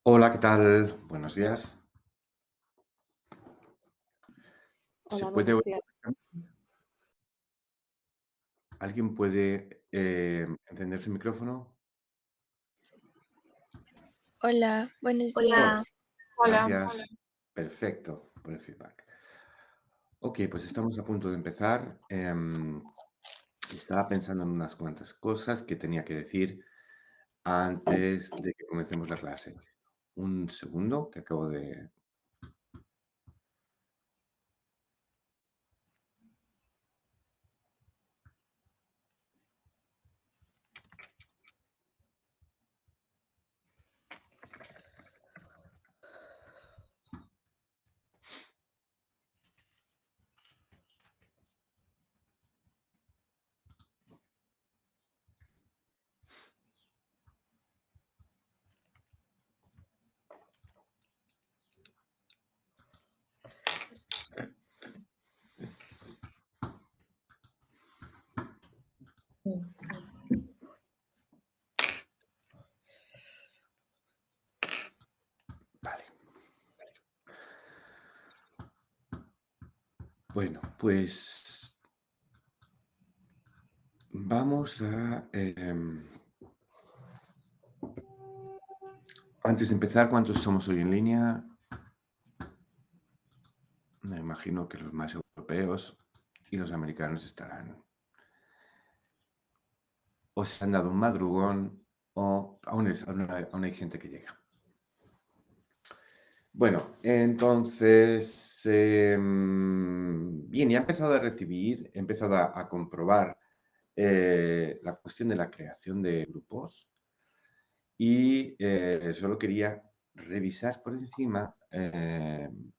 Hola, ¿qué tal? Buenos días. ¿Se Hola, puede buenos oír? días. ¿Alguien puede encender su micrófono? Hola, buenos días. Hola, hola. Gracias. Perfecto por el feedback. Ok, pues estamos a punto de empezar. Estaba pensando en unas cuantas cosas que tenía que decir antes de que comencemos la clase. Un segundo, que acabo de... Vale. Bueno, pues vamos a... antes de empezar, ¿cuántos somos hoy en línea? Me imagino que los más europeos y los americanos estarán o se han dado un madrugón o aún hay gente que llega. Bueno, entonces, bien, ya he empezado a recibir, he empezado a comprobar la cuestión de la creación de grupos y solo quería revisar por encima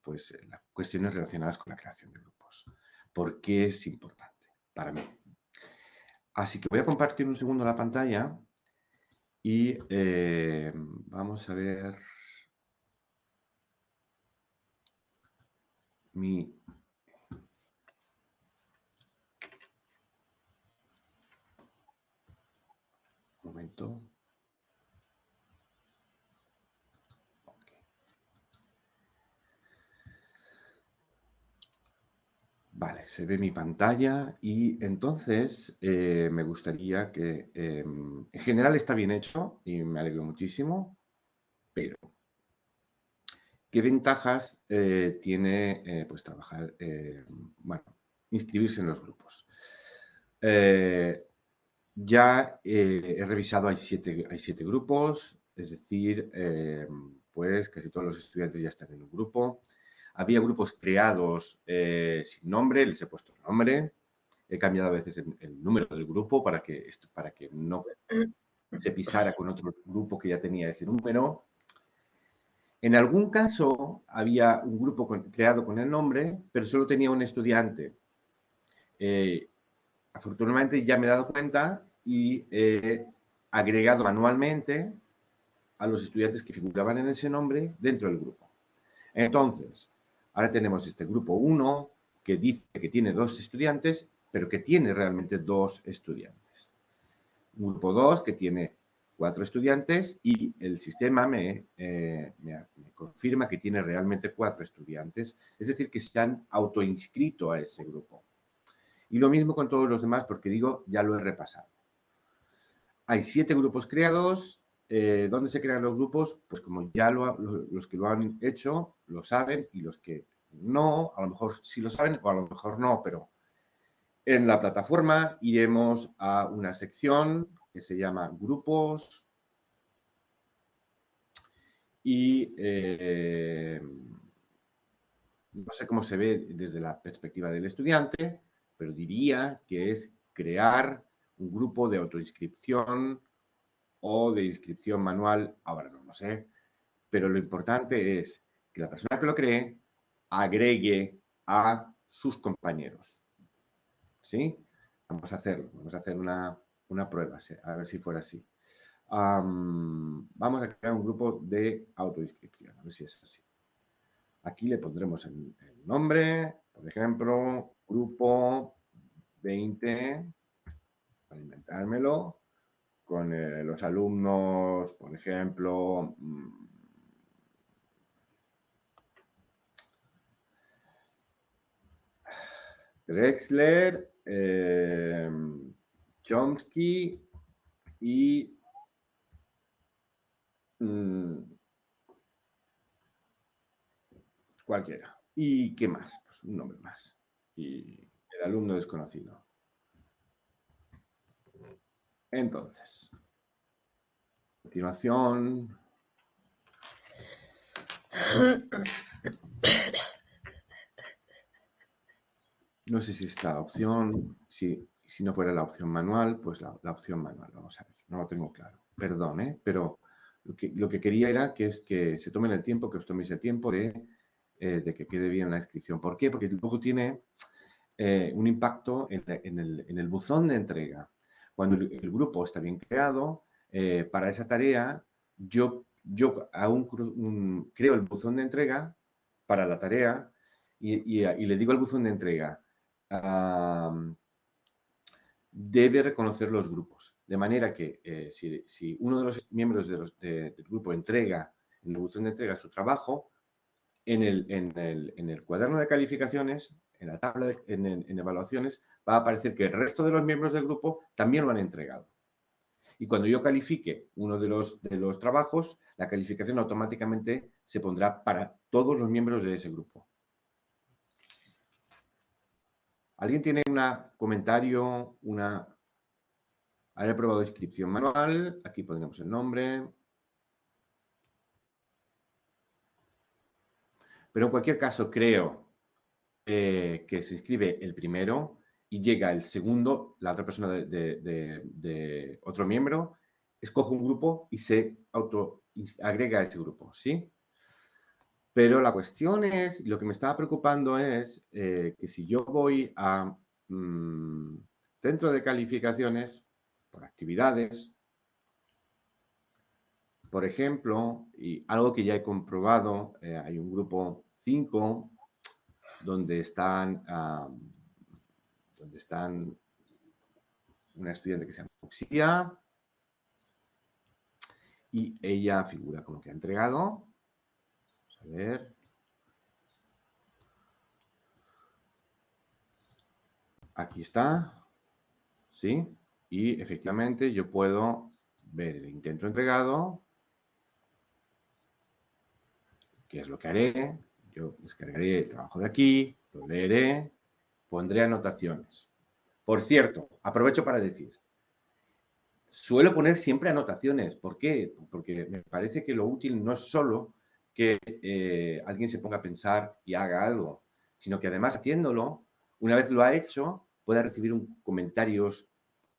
pues, las cuestiones relacionadas con la creación de grupos. ¿Por qué es importante para mí? Así que voy a compartir un segundo la pantalla y vamos a ver mi... momento. Ok. Vale, se ve mi pantalla y entonces me gustaría que en general está bien hecho y me alegro muchísimo, pero ¿qué ventajas tiene pues trabajar, bueno, inscribirse en los grupos? Eh, ya he revisado, hay siete grupos, es decir, pues casi todos los estudiantes ya están en un grupo. Había grupos creados sin nombre, les he puesto el nombre. He cambiado a veces el número del grupo para que no se pisara con otro grupo que ya tenía ese número. En algún caso había un grupo creado con el nombre, pero solo tenía un estudiante. Eh, Afortunadamente ya me he dado cuenta y he agregado manualmente a los estudiantes que figuraban en ese nombre dentro del grupo. Entonces, ahora tenemos este grupo 1 que dice que tiene dos estudiantes, pero que tiene realmente dos estudiantes. Grupo 2 que tiene cuatro estudiantes y el sistema me confirma que tiene realmente cuatro estudiantes, es decir, que se han autoinscrito a ese grupo. Y lo mismo con todos los demás, porque digo, ya lo he repasado. Hay 7 grupos creados. ¿Dónde se crean los grupos? Pues como ya los que lo han hecho lo saben y los que no, a lo mejor sí lo saben o a lo mejor no, pero en la plataforma iremos a una sección que se llama grupos y no sé cómo se ve desde la perspectiva del estudiante, pero diría que es crear un grupo de autoinscripción o de inscripción manual, ahora no lo sé, pero lo importante es que la persona que lo cree agregue a sus compañeros. ¿Sí? Vamos a hacer una prueba, a ver si fuera así. Vamos a crear un grupo de autoinscripción, a ver si es así. Aquí le pondremos el nombre, por ejemplo, grupo 20, para inventármelo, con los alumnos, por ejemplo, Drexler, Chomsky y cualquiera. ¿Y qué más? Pues un nombre más. Y el alumno desconocido. Entonces, a continuación, no sé si está la opción, si no fuera la opción manual, pues la opción manual, vamos a ver, no lo tengo claro. Perdón, pero lo que quería era que se tomen el tiempo, que os toméis el tiempo de que quede bien la inscripción. ¿Por qué? Porque luego tiene un impacto en el buzón de entrega. Cuando el grupo está bien creado, para esa tarea, yo creo el buzón de entrega para la tarea y le digo al buzón de entrega, debe reconocer los grupos. De manera que si uno de los miembros del grupo entrega en el buzón de entrega su trabajo, en el cuaderno de calificaciones, en la tabla en evaluaciones, va a aparecer que el resto de los miembros del grupo también lo han entregado. Y cuando yo califique uno de los trabajos, la calificación automáticamente se pondrá para todos los miembros de ese grupo. ¿Alguien tiene un comentario, haber probado inscripción manual? Aquí pondremos el nombre. Pero en cualquier caso, creo que se inscribe el primero y llega el segundo, la otra persona de otro miembro, escoge un grupo y se agrega a ese grupo, ¿sí? Pero la cuestión es, lo que me estaba preocupando es que si yo voy a centro de calificaciones por actividades, por ejemplo, y algo que ya he comprobado, hay un grupo 5 donde están una estudiante que se llama Uxia y ella figura como que ha entregado. Vamos a ver. Aquí está. ¿Sí? Y efectivamente yo puedo ver el intento entregado. ¿Qué es lo que haré? Yo descargaré el trabajo de aquí, lo leeré, pondré anotaciones. Por cierto, aprovecho para decir, suelo poner siempre anotaciones. ¿Por qué? Porque me parece que lo útil no es solo que alguien se ponga a pensar y haga algo, sino que además haciéndolo, una vez lo ha hecho, pueda recibir comentarios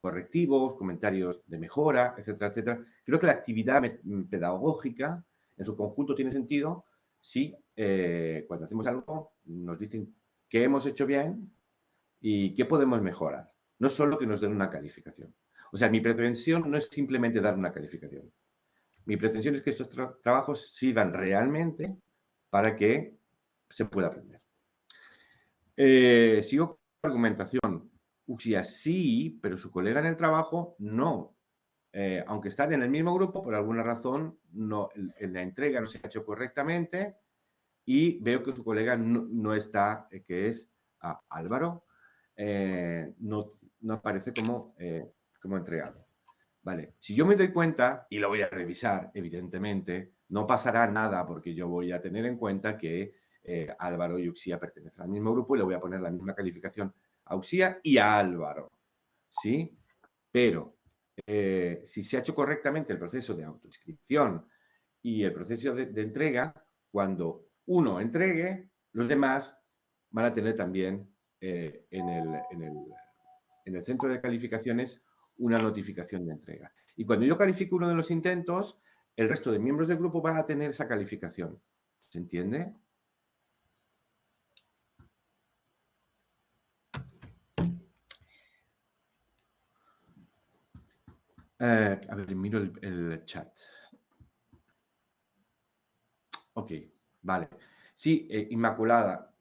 correctivos, comentarios de mejora, etcétera, etcétera. Creo que la actividad pedagógica en su conjunto tiene sentido si cuando hacemos algo nos dicen qué hemos hecho bien y qué podemos mejorar. No solo que nos den una calificación. O sea, mi pretensión no es simplemente dar una calificación. Mi pretensión es que estos trabajos sirvan realmente para que se pueda aprender. Sigo con la argumentación. Uxia sí, pero su colega en el trabajo no. Aunque están en el mismo grupo, por alguna razón no, la entrega no se ha hecho correctamente y veo que su colega no está, que es Álvaro, no aparece como entregado. Vale, si yo me doy cuenta, y lo voy a revisar, evidentemente, no pasará nada porque yo voy a tener en cuenta que Álvaro y Uxía pertenecen al mismo grupo y le voy a poner la misma calificación a Uxía y a Álvaro, ¿sí? Pero si se ha hecho correctamente el proceso de autoinscripción y el proceso de entrega, cuando uno entregue, los demás van a tener también en el centro de calificaciones una notificación de entrega. Y cuando yo califico uno de los intentos, el resto de miembros del grupo van a tener esa calificación. ¿Se entiende? A ver, miro el chat. Ok, vale. Sí, Inmaculada,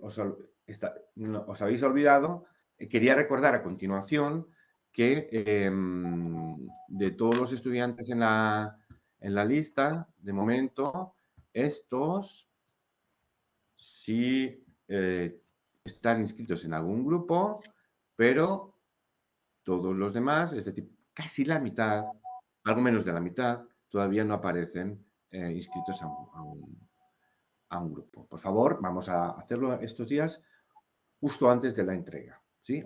os habéis olvidado. Quería recordar a continuación que de todos los estudiantes en la lista, de momento, estos sí están inscritos en algún grupo, pero todos los demás, es decir, casi la mitad, algo menos de la mitad, todavía no aparecen inscritos a un grupo. Por favor, vamos a hacerlo estos días justo antes de la entrega, ¿sí?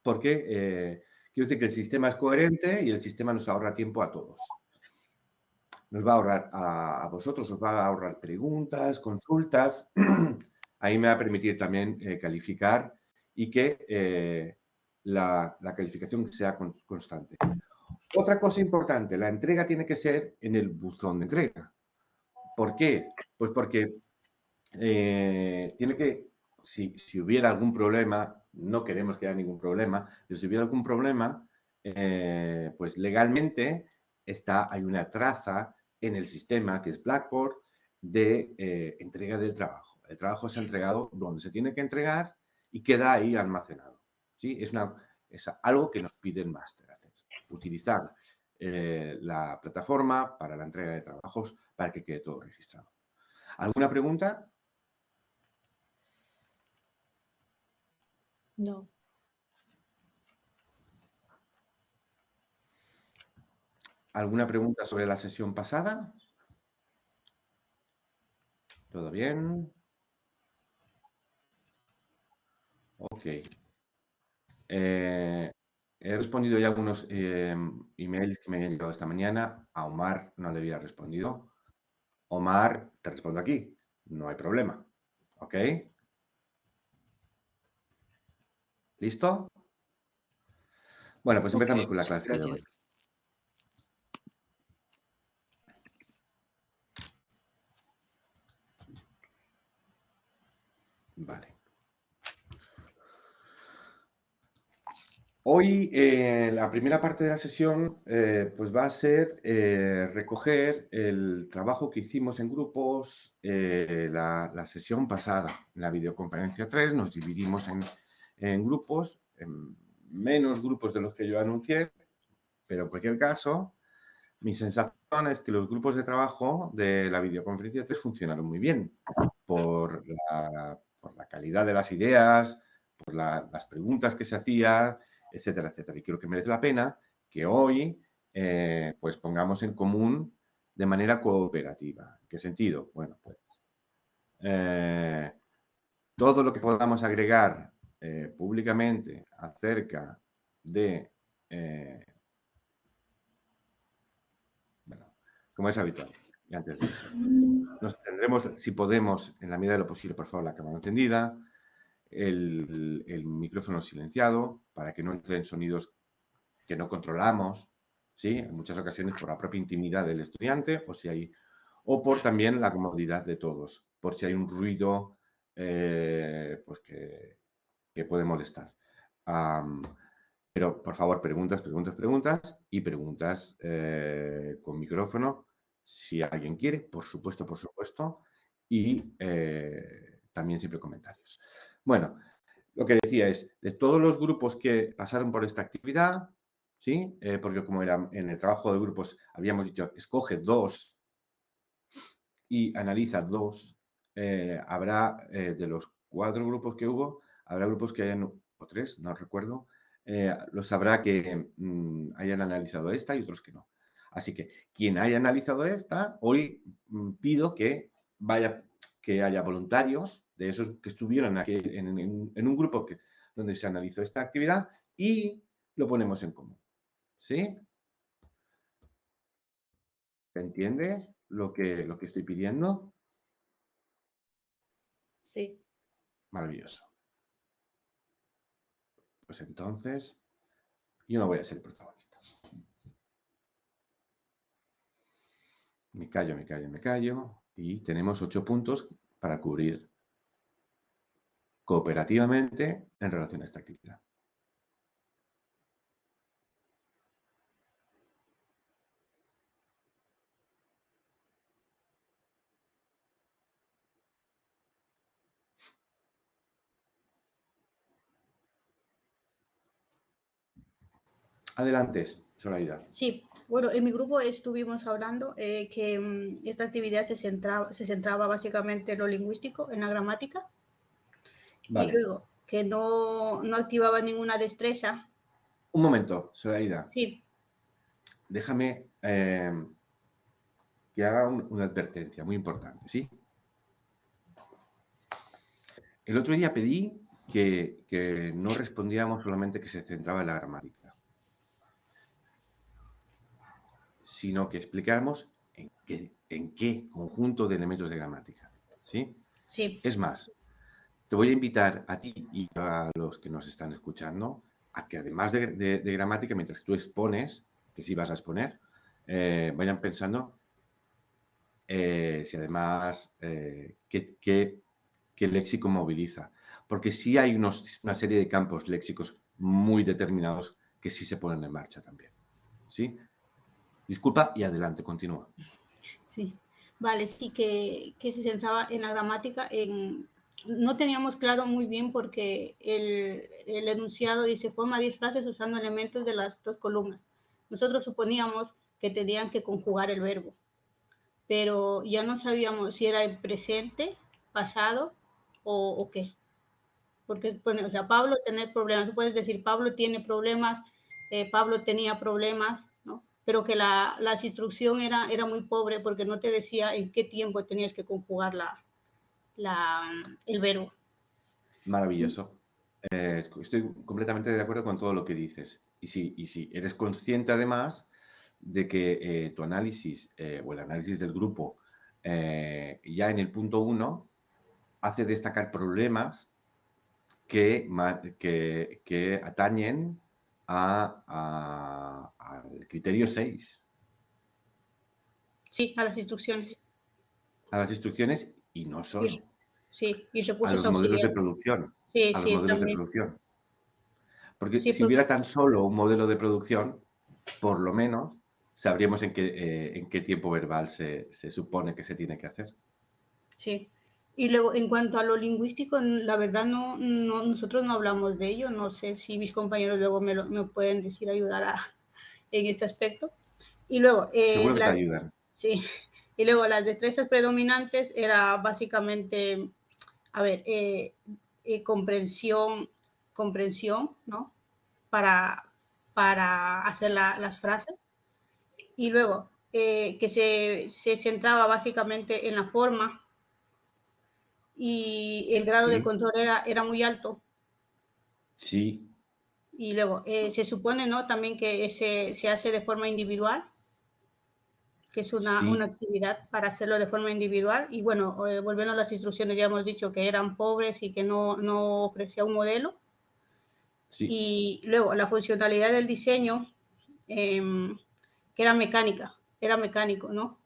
Porque quiero decir que el sistema es coherente y el sistema nos ahorra tiempo a todos. Nos va a ahorrar a vosotros, os va a ahorrar preguntas, consultas. Ahí me va a permitir también calificar y que la calificación sea constante. Otra cosa importante, la entrega tiene que ser en el buzón de entrega. ¿Por qué? Pues porque tiene que, si hubiera algún problema, no queremos que haya ningún problema, pero si hubiera algún problema, pues legalmente hay una traza en el sistema, que es Blackboard, de entrega del trabajo. El trabajo se ha entregado donde se tiene que entregar y queda ahí almacenado. ¿Sí? Es algo que nos pide el máster hacer, utilizar la plataforma para la entrega de trabajos para que quede todo registrado. ¿Alguna pregunta? No. ¿Alguna pregunta sobre la sesión pasada? ¿Todo bien? Ok. He respondido ya algunos emails que me han llegado esta mañana. A Omar no le había respondido. Omar, te respondo aquí. No hay problema. ¿Ok? ¿Listo? Bueno, pues empezamos con la clase de hoy. Vale. Hoy la primera parte de la sesión pues va a ser recoger el trabajo que hicimos en grupos la sesión pasada. En la videoconferencia 3 nos dividimos en grupos, en menos grupos de los que yo anuncié, pero en cualquier caso, mi sensación es que los grupos de trabajo de la videoconferencia 3 funcionaron muy bien por la calidad de las ideas, por las preguntas que se hacían, etcétera, etcétera. Y creo que merece la pena que hoy pues pongamos en común de manera cooperativa. ¿En qué sentido? Bueno, pues todo lo que podamos agregar públicamente acerca de, bueno, como es habitual, y antes de eso, nos tendremos, si podemos, en la medida de lo posible, por favor, la cámara encendida, el micrófono silenciado para que no entren sonidos que no controlamos, ¿sí? En muchas ocasiones por la propia intimidad del estudiante o por también la comodidad de todos, por si hay un ruido pues que puede molestar. Pero, por favor, preguntas y preguntas con micrófono si alguien quiere, por supuesto, y también siempre comentarios. Bueno, lo que decía es, de todos los grupos que pasaron por esta actividad, ¿sí? Porque como era en el trabajo de grupos, habíamos dicho, escoge 2 y analiza 2, habrá de los 4 grupos que hubo, habrá grupos que hayan, o 3, no recuerdo, los habrá que hayan analizado esta y otros que no. Así que quien haya analizado esta, hoy pido que haya voluntarios de esos que estuvieron aquí en un grupo donde se analizó esta actividad y lo ponemos en común. ¿Sí? ¿Se entiende lo que estoy pidiendo? Sí. Maravilloso. Pues entonces, yo no voy a ser el protagonista. Me callo. Y tenemos 8 puntos para cubrir cooperativamente en relación a esta actividad. Adelante, Zoraida. Sí, bueno, en mi grupo estuvimos hablando que esta actividad se centraba básicamente en lo lingüístico, en la gramática. y Vale. luego que no activaba ninguna destreza. Un momento, Zoraida. Sí, Déjame que haga una advertencia muy importante, ¿sí? El otro día pedí que no respondiéramos solamente que se centraba en la gramática, sino que explicáramos en qué conjunto de elementos de gramática, ¿sí? sí, Es más, te voy a invitar a ti y a los que nos están escuchando a que además de gramática, mientras tú expones, que sí vas a exponer, vayan pensando si además qué léxico moviliza. Porque sí hay una serie de campos léxicos muy determinados que sí se ponen en marcha también. ¿Sí? Disculpa y adelante, continúa. sí. Vale, sí que se centraba en la gramática. No teníamos claro muy bien porque el enunciado dice forma 10 frases usando elementos de las dos columnas. Nosotros suponíamos que tenían que conjugar el verbo, pero ya no sabíamos si era el presente, pasado o qué. Porque, bueno, o sea, Pablo tener problemas, tú puedes decir Pablo tiene problemas, Pablo tenía problemas, ¿no? Pero que las instrucción era muy pobre porque no te decía en qué tiempo tenías que conjugar el verbo. Maravilloso. Sí, Estoy completamente de acuerdo con todo lo que dices. Y si eres consciente además de que tu análisis o el análisis del grupo ya en el punto 1 hace destacar problemas que atañen al criterio 6, sí, a las instrucciones. a las instrucciones y no Y, solo, sí, y a recursos los modelos de auxiliares. producción, Sí, a los sí, modelos de también. producción. Porque Sí, si hubiera tan solo un modelo de producción, por lo menos sabríamos en qué tiempo verbal se supone que se tiene que hacer. sí. Y luego, en cuanto a lo lingüístico, la verdad nosotros no hablamos de ello. No sé si mis compañeros luego me pueden decir, ayudar en este aspecto. Y luego, Seguro que te ayudan. sí. Y luego las destrezas predominantes era básicamente, a ver, comprensión, ¿no? Para, para hacer las frases. Y luego, que se centraba básicamente en la forma y el grado de Sí, control era muy alto. sí, Y luego, se supone, ¿no? También que se hace de forma individual, que es una sí, actividad para hacerlo de forma individual. Y bueno, volviendo a las instrucciones, ya hemos dicho que eran pobres y que no ofrecía un modelo. sí, Y luego, la funcionalidad del diseño, eh, que era mecánico, ¿no?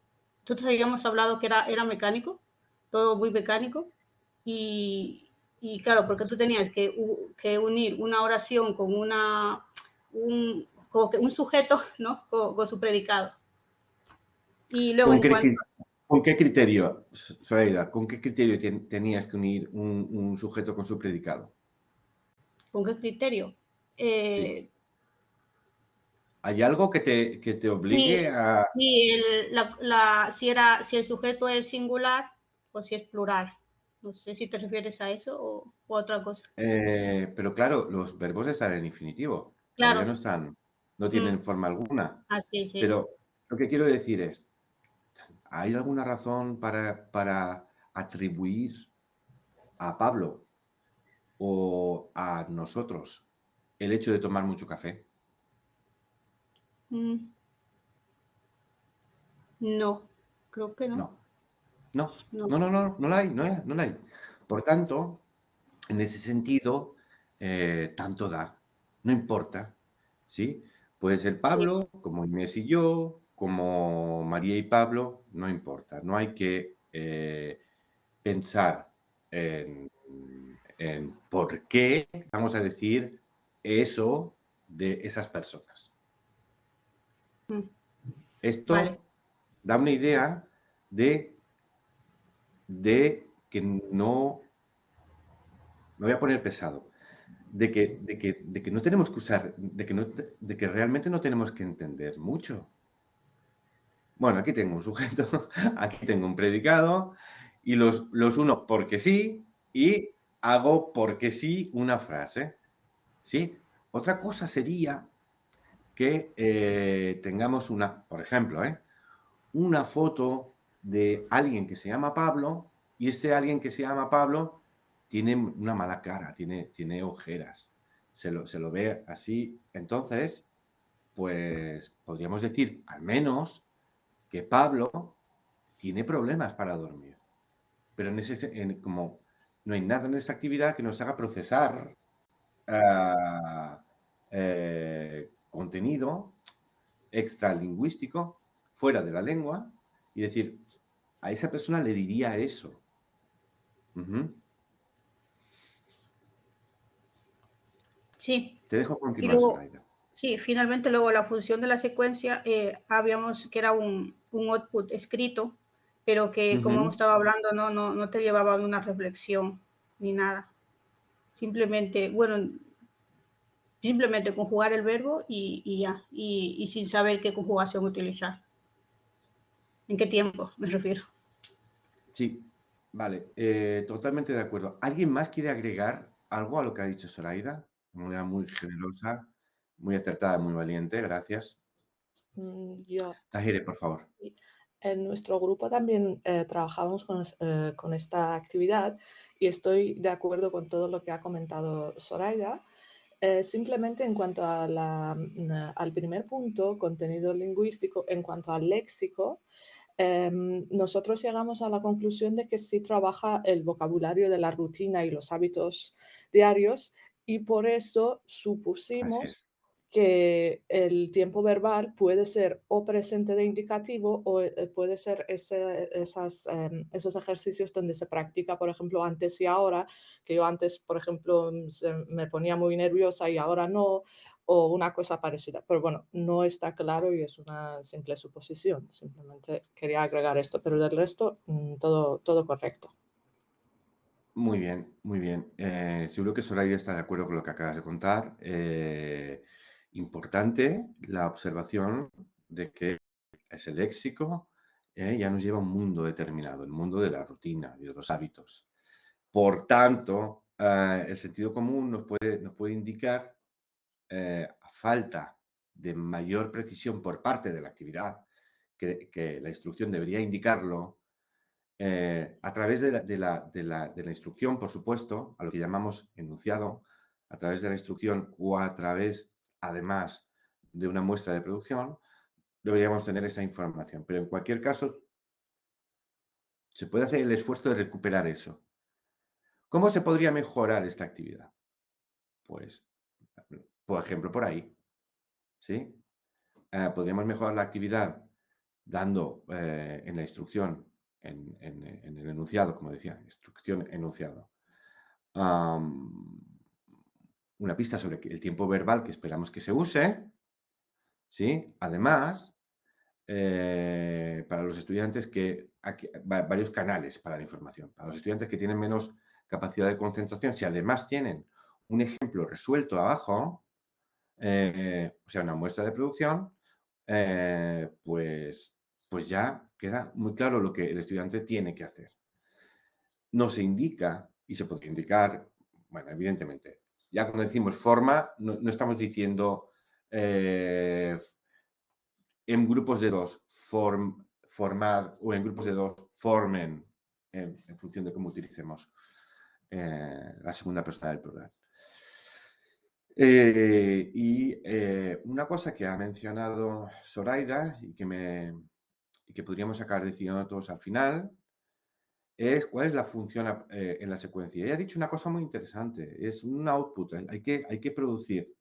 Nosotros habíamos hablado que era mecánico, todo muy mecánico. Y claro, porque tú tenías que unir una oración con como que un sujeto, ¿no? Con su predicado. Y luego, ¿Con en qué, cuanto, con qué criterio, Zoraida, con qué criterio tenías que unir un sujeto con su predicado? ¿con qué criterio? Sí. Eh, ¿Hay algo que te si, obligue a... si el sujeto es singular o si es plural. No sé si te refieres a eso o a otra cosa. pero claro, los verbos están en infinitivo, todavía Claro. no Mm, tienen forma alguna. así, sí. Pero lo que quiero decir es, ¿hay alguna razón para atribuir a Pablo o a nosotros el hecho de tomar mucho café? Mm, no, creo que no. No, no, No. no la hay, no la hay. Por tanto, en ese sentido, tanto da, no importa, ¿sí? Puede ser Sí. Pablo, como Inés y yo, como María y Pablo, no importa. No hay que pensar en, en por qué vamos a decir eso de esas personas. Mm, Esto vale. da una idea de que no, me voy a poner pesado, de que no tenemos que usar, de que realmente no tenemos que entender mucho. Bueno, aquí tengo un sujeto, aquí tengo un predicado, y los uno porque sí, y hago porque sí una frase, ¿sí? Otra cosa sería que tengamos por ejemplo, una foto de alguien que se llama Pablo y ese alguien que se llama Pablo tiene una mala cara, tiene ojeras, se lo ve así. Entonces, pues podríamos decir al menos que Pablo tiene problemas para dormir. Pero como no hay nada en esta actividad que nos haga procesar contenido extralingüístico fuera de la lengua y decir, a esa persona le diría eso. Ujú. Sí. Te dejo Y continuar, luego, Zoraida. sí, finalmente luego la función de la secuencia, habíamos que era un output escrito, pero que como hemos Ujú. estado hablando, no te llevaba a una reflexión ni nada. Simplemente, bueno, simplemente conjugar el verbo y ya, y sin saber qué conjugación utilizar. ¿En qué tiempo me refiero? Sí, vale, totalmente de acuerdo. ¿Alguien más quiere agregar algo a lo que ha dicho Zoraida? De manera muy generosa, muy acertada, muy valiente, gracias. Yo, Tahire, por favor. en nuestro grupo también trabajamos con esta actividad y estoy de acuerdo con todo lo que ha comentado Zoraida. Simplemente en cuanto a al primer punto, contenido lingüístico, en cuanto al léxico, nosotros llegamos a la conclusión de que sí trabaja el vocabulario de la rutina y los hábitos diarios y por eso Así supusimos es. que el tiempo verbal puede ser o presente de indicativo o puede ser esos ejercicios donde se practica, por ejemplo, antes y ahora, que yo antes, por ejemplo, me ponía muy nerviosa y ahora no, o una cosa parecida. Pero bueno, no está claro y es una simple suposición. Simplemente quería agregar esto, pero del resto, todo correcto. Muy bien, muy bien. Seguro que Soraya está de acuerdo con lo que acabas de contar. Importante la observación de que ese léxico ya nos lleva a un mundo determinado, el mundo de la rutina y de los hábitos. Por tanto, el sentido común nos puede indicar, a falta de mayor precisión por parte de la actividad, que la instrucción debería indicarlo, a través de la instrucción, por supuesto, a lo que llamamos enunciado, a través de la instrucción o a través, además, de una muestra de producción, deberíamos tener esa información. Pero en cualquier caso, se puede hacer el esfuerzo de recuperar eso. ¿Cómo se podría mejorar esta actividad? Pues, por ejemplo, por ahí, ¿sí? Podríamos mejorar la actividad dando en la instrucción, en el enunciado, como decía, instrucción, enunciado, una pista sobre el tiempo verbal que esperamos que se use, ¿sí? Además, para los estudiantes varios canales para la información. Para los estudiantes que tienen menos capacidad de concentración, si además tienen un ejemplo resuelto abajo, o sea, una muestra de producción, pues ya queda muy claro lo que el estudiante tiene que hacer. No se indica, y se podría indicar, bueno, evidentemente, ya cuando decimos forma, no estamos diciendo en grupos de dos, formar, o en grupos de dos, formen, en función de cómo utilicemos la segunda persona del plural. Una cosa que ha mencionado Zoraida y que podríamos acabar diciendo todos al final es cuál es la función en la secuencia. Ella ha dicho una cosa muy interesante, es un output, hay que producir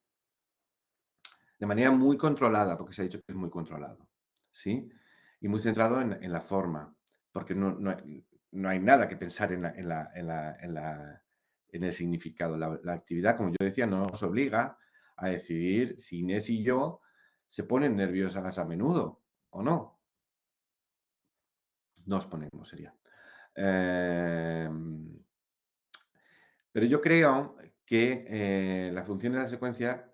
de manera muy controlada, porque se ha dicho que es muy controlado, ¿sí? Y muy centrado en la forma, porque no hay nada que pensar en el significado. La actividad, como yo decía, no nos obliga a decidir si Inés y yo se ponen nerviosas a menudo o no. Nos ponemos, sería. Pero yo creo que la función de la secuencia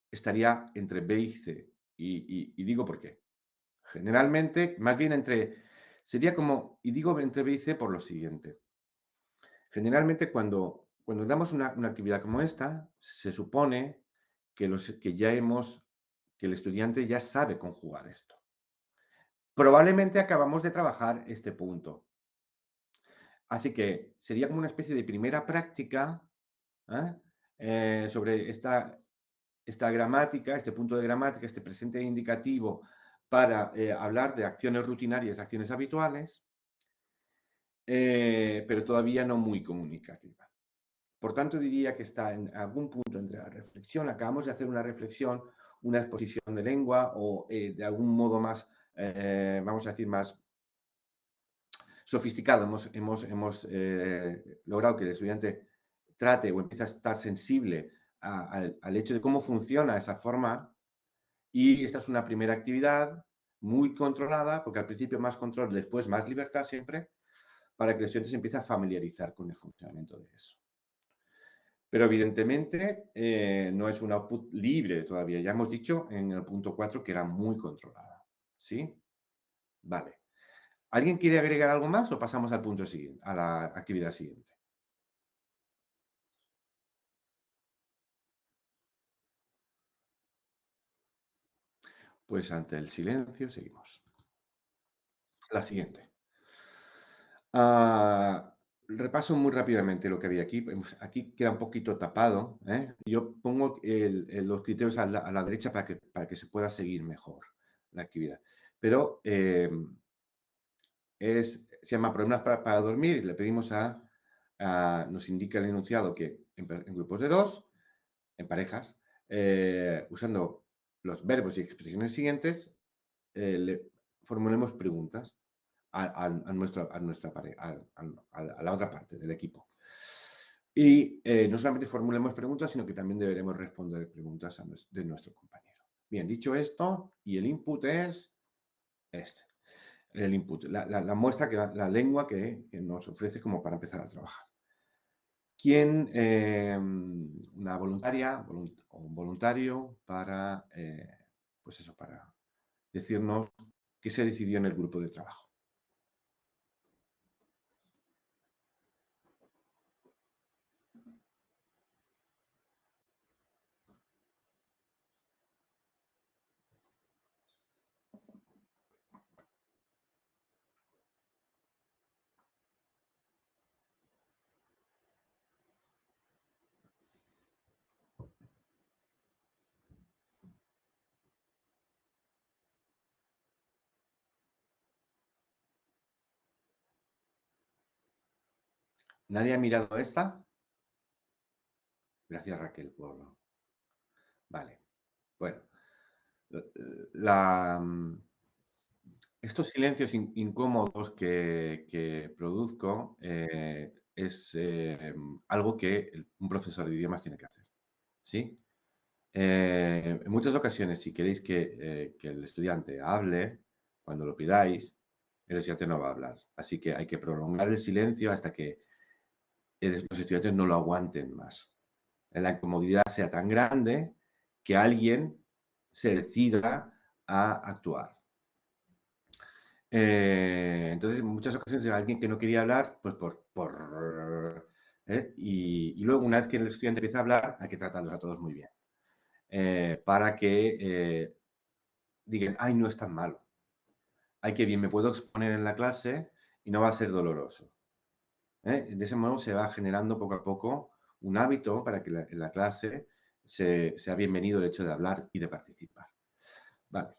estaría entre B y C. Y digo por qué. Generalmente, más bien sería como, y digo entre B y C por lo siguiente. Generalmente cuando cuando damos una actividad como esta, se supone que el estudiante ya sabe conjugar esto. Probablemente acabamos de trabajar este punto. Así que sería como una especie de primera práctica sobre esta gramática, este punto de gramática, este presente indicativo para hablar de acciones rutinarias, acciones habituales, pero todavía no muy comunicativa. Por tanto, diría que está en algún punto entre la reflexión, acabamos de hacer una reflexión, una exposición de lengua o de algún modo más, vamos a decir, más sofisticado. Hemos logrado que el estudiante trate o empiece a estar sensible al hecho de cómo funciona esa forma, y esta es una primera actividad muy controlada, porque al principio más control, después más libertad siempre, para que el estudiante se empiece a familiarizar con el funcionamiento de eso. Pero evidentemente no es un output libre todavía. Ya hemos dicho en el punto 4 que era muy controlada. ¿Sí? Vale. ¿Alguien quiere agregar algo más o pasamos al punto siguiente, a la actividad siguiente? Pues ante el silencio seguimos. La siguiente. Repaso muy rápidamente lo que había aquí. Aquí queda un poquito tapado. Yo pongo los criterios a la derecha para que se pueda seguir mejor la actividad. Pero se llama problemas para dormir. Le pedimos nos indica el enunciado que en grupos de 2, en parejas, usando los verbos y expresiones siguientes, le formulemos preguntas a la otra parte del equipo. Y no solamente formulemos preguntas, sino que también deberemos responder preguntas de nuestro compañero. Bien, dicho esto, y el input es este. El input, la muestra, la lengua que nos ofrece como para empezar a trabajar. ¿Quién, una voluntaria o un voluntario para, pues eso, para decirnos qué se decidió en el grupo de trabajo? ¿Nadie ha mirado esta? Gracias, Raquel, por... Vale. Bueno. Estos silencios incómodos que produzco es algo que un profesor de idiomas tiene que hacer. ¿Sí? En muchas ocasiones, si queréis que el estudiante hable, cuando lo pidáis, el estudiante no va a hablar. Así que hay que prolongar el silencio hasta que los estudiantes no lo aguanten más. La incomodidad sea tan grande que alguien se decida a actuar. Entonces, en muchas ocasiones hay alguien que no quería hablar, pues y luego, una vez que el estudiante empieza a hablar, hay que tratarlos a todos muy bien. Para que digan, ay, no es tan malo. Ay, qué bien, me puedo exponer en la clase y no va a ser doloroso. De ese modo se va generando poco a poco un hábito para que en la clase sea bienvenido el hecho de hablar y de participar. Vale.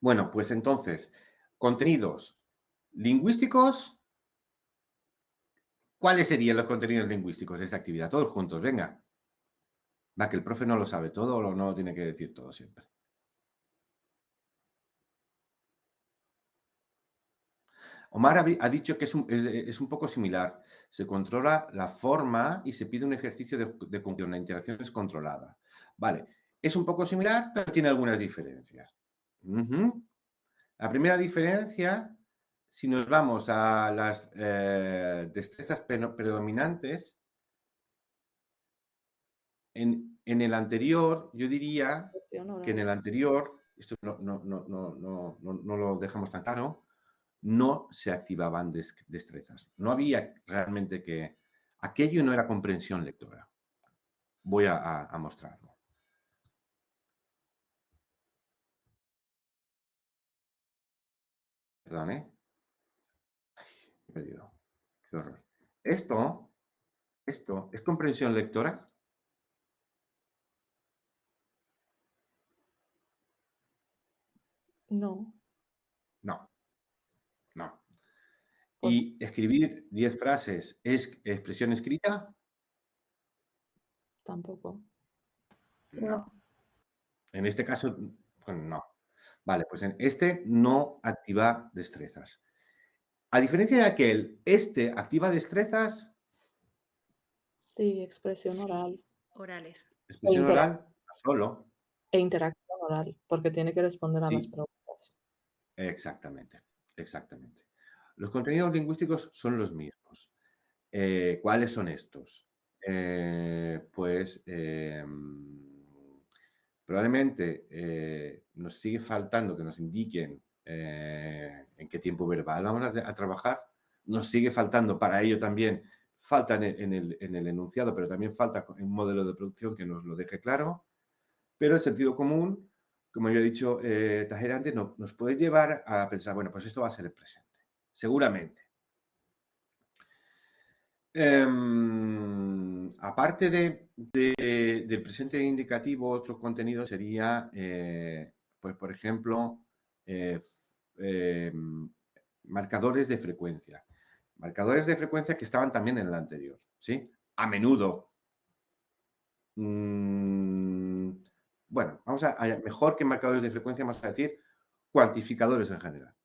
Bueno, pues entonces, contenidos lingüísticos. ¿Cuáles serían los contenidos lingüísticos de esta actividad? Todos juntos, venga. Va, que el profe no lo sabe todo o no lo tiene que decir todo siempre. Omar ha dicho que es un poco similar. Se controla la forma y se pide un ejercicio de cumplición. La interacción es controlada. Vale, es un poco similar, pero tiene algunas diferencias. La primera diferencia, si nos vamos a las destrezas predominantes, en el anterior, yo diría que en el anterior, esto no lo dejamos tan claro, no se activaban destrezas. No había realmente que Aquello no era comprensión lectora. Voy a mostrarlo. Perdón, ¿eh? Ay, he perdido. Qué horror. Esto es comprensión lectora. No, No, no. por- ¿Y escribir 10 frases es expresión escrita? tampoco. No. En este caso, pues no. Vale, pues en este no activa destrezas. A diferencia de aquel, este activa destrezas, Sí, expresión Sí, oral orales. e, expresión interac- oral, no solo. e interacción oral, porque tiene que responder a las Sí, preguntas. exactamente, exactamente. Los contenidos lingüísticos son los mismos. ¿Cuáles son estos? Pues probablemente nos sigue faltando que nos indiquen en qué tiempo verbal vamos a trabajar. Nos sigue faltando para ello también, falta en el enunciado, pero también falta un modelo de producción que nos lo deje claro. Pero el sentido común, como yo he dicho Tajera antes, nos puede llevar a pensar, bueno, pues esto va a ser el presente, seguramente. Aparte del presente indicativo, otro contenido sería, pues por ejemplo, marcadores de frecuencia. Marcadores de frecuencia que estaban también en el anterior, ¿sí? A menudo. Bueno, mejor que marcadores de frecuencia, vamos a decir cuantificadores en general.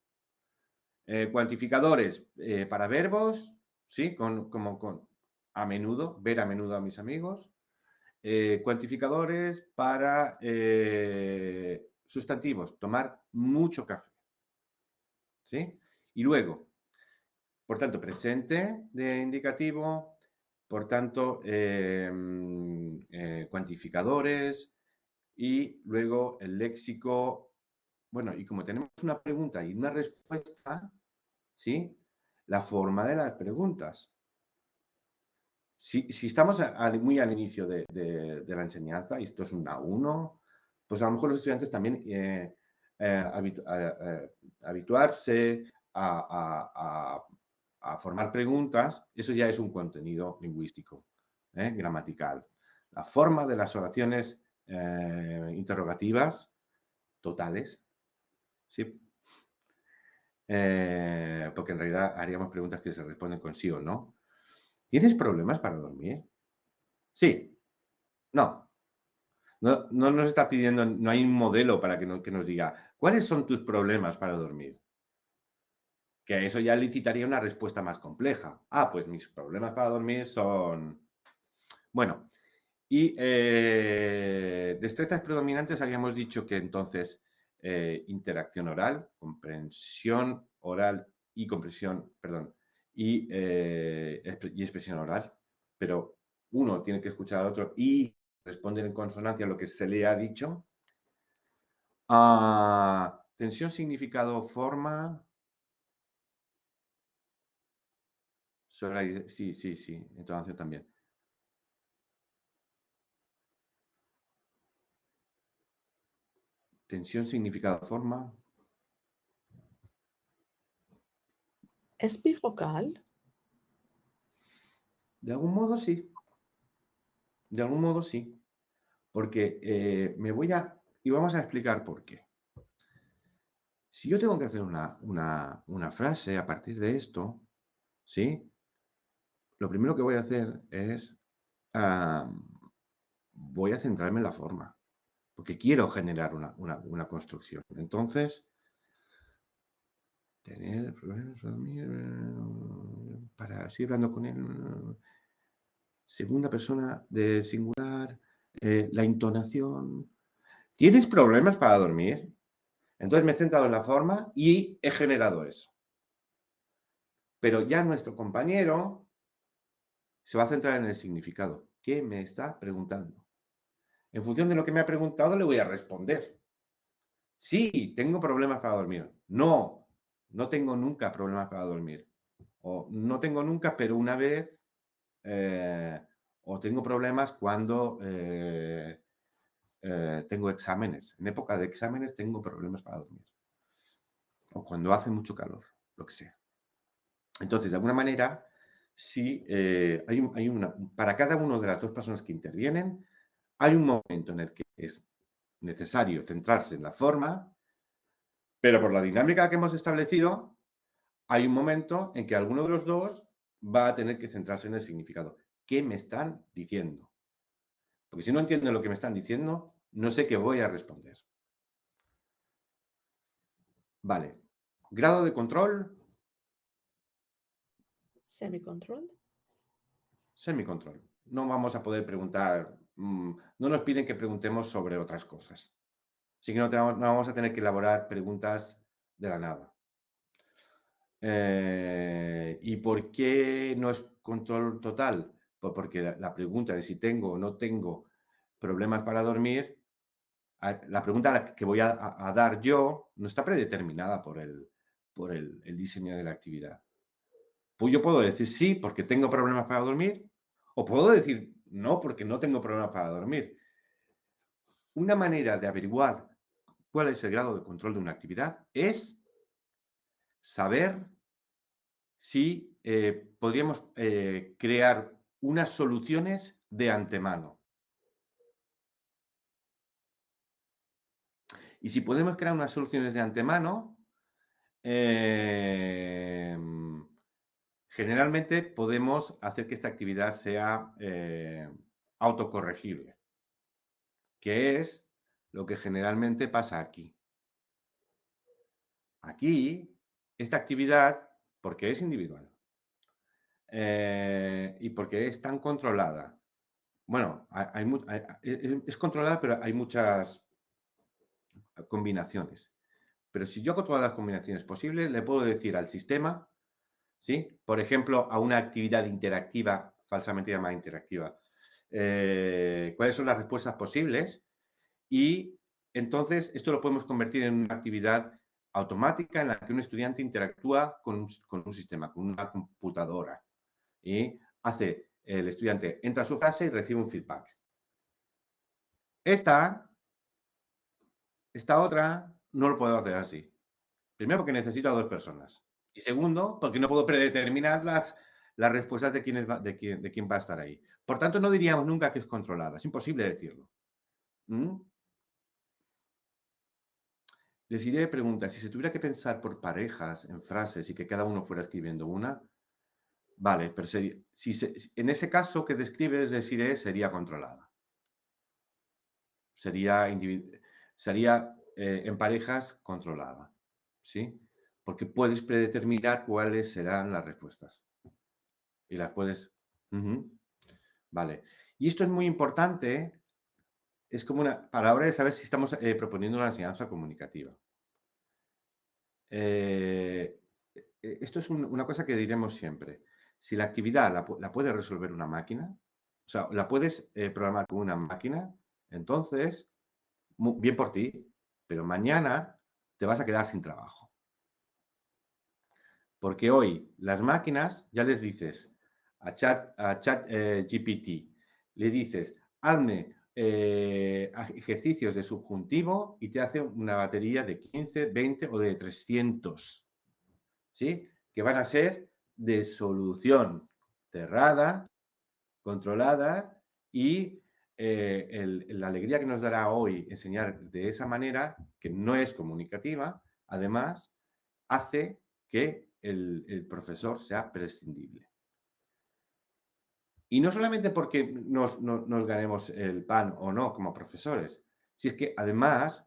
Cuantificadores para verbos, ¿sí? Como con a menudo, ver a menudo a mis amigos. Cuantificadores para sustantivos, tomar mucho café, ¿sí? Y luego, por tanto, presente de indicativo, por tanto, cuantificadores y luego el léxico. Bueno, y como tenemos una pregunta y una respuesta, ¿sí? La forma de las preguntas. Si estamos muy al inicio de la enseñanza, y esto es un A1, pues a lo mejor los estudiantes también habituarse a formar preguntas, eso ya es un contenido lingüístico, gramatical. La forma de las oraciones interrogativas totales, ¿sí? Porque en realidad haríamos preguntas que se responden con sí o no. ¿Tienes problemas para dormir? Sí, no. No, no nos está pidiendo, no hay un modelo para que nos diga, ¿cuáles son tus problemas para dormir? Que eso ya licitaría una respuesta más compleja. Ah, pues mis problemas para dormir son... Bueno, y destrezas predominantes habíamos dicho que entonces interacción oral, comprensión oral y comprensión, perdón, y expresión oral, pero uno tiene que escuchar al otro y responder en consonancia a lo que se le ha dicho. Tensión, significado, forma. Sí, sí, sí, entonación también. Tensión, significado, forma. ¿Es bifocal? De algún modo sí. De algún modo sí. Porque y vamos a explicar por qué. Si yo tengo que hacer una frase a partir de esto, ¿sí? Lo primero que voy a hacer es, voy a centrarme en la forma, porque quiero generar una construcción. Entonces, tener problemas para seguir hablando con él, segunda persona de singular, la entonación. ¿Tienes problemas para dormir? Entonces me he centrado en la forma y he generado eso. Pero ya nuestro compañero se va a centrar en el significado. ¿Qué me está preguntando? En función de lo que me ha preguntado, le voy a responder. Sí, tengo problemas para dormir. No, no tengo nunca problemas para dormir. O no tengo nunca, pero una vez o tengo problemas cuando tengo exámenes. En época de exámenes tengo problemas para dormir. O cuando hace mucho calor, lo que sea. Entonces, de alguna manera, sí, para cada una de las dos personas que intervienen, hay un momento en el que es necesario centrarse en la forma, pero por la dinámica que hemos establecido, hay un momento en que alguno de los dos va a tener que centrarse en el significado. ¿Qué me están diciendo? Porque si no entiendo lo que me están diciendo, no sé qué voy a responder. Vale. Grado de control. Semicontrol. Semicontrol. No vamos a poder preguntar, no nos piden que preguntemos sobre otras cosas. Así que no vamos a tener que elaborar preguntas de la nada. ¿Y por qué no es control total? Pues porque la pregunta de si tengo o no tengo problemas para dormir, la pregunta que voy a dar yo no está predeterminada por el diseño de la actividad. Pues yo puedo decir sí porque tengo problemas para dormir, o puedo decir no porque no tengo problemas para dormir. Una manera de averiguar cuál es el grado de control de una actividad es saber si podríamos crear unas soluciones de antemano. Y si podemos crear unas soluciones de antemano, generalmente podemos hacer que esta actividad sea autocorregible, que es lo que generalmente pasa aquí. Aquí, esta actividad, porque es individual y porque es tan controlada, bueno, es controlada, pero hay muchas combinaciones. Pero si yo hago todas las combinaciones posibles, le puedo decir al sistema, ¿sí? Por ejemplo, a una actividad interactiva, falsamente llamada interactiva, cuáles son las respuestas posibles y entonces esto lo podemos convertir en una actividad automática en la que un estudiante interactúa con un sistema, con una computadora y el estudiante entra a su clase y recibe un feedback. Esta otra no lo puedo hacer así. Primero porque necesito a dos personas. Y segundo, porque no puedo predeterminar las respuestas de quién va a estar ahí. Por tanto, no diríamos nunca que es controlada. Es imposible decirlo. Les iré preguntas. Si se tuviera que pensar por parejas en frases y que cada uno fuera escribiendo una, vale, pero en ese caso que describes, les iré, sería controlada. Sería en parejas controlada. ¿Sí? Porque puedes predeterminar cuáles serán las respuestas. Y las puedes... Vale. Y esto es muy importante, es como para la hora de saber si estamos proponiendo una enseñanza comunicativa. Esto es una cosa que diremos siempre. Si la actividad la puede resolver una máquina, o sea, la puedes programar con una máquina, entonces, bien por ti, pero mañana te vas a quedar sin trabajo. Porque hoy las máquinas, ya les dices a ChatGPT, le dices, hazme ejercicios de subjuntivo y te hace una batería de 15, 20 o de 300, ¿sí? Que van a ser de solución cerrada, controlada y la alegría que nos dará hoy enseñar de esa manera, que no es comunicativa, además, hace que el profesor sea prescindible. Y no solamente porque nos ganemos el pan o no como profesores, si es que además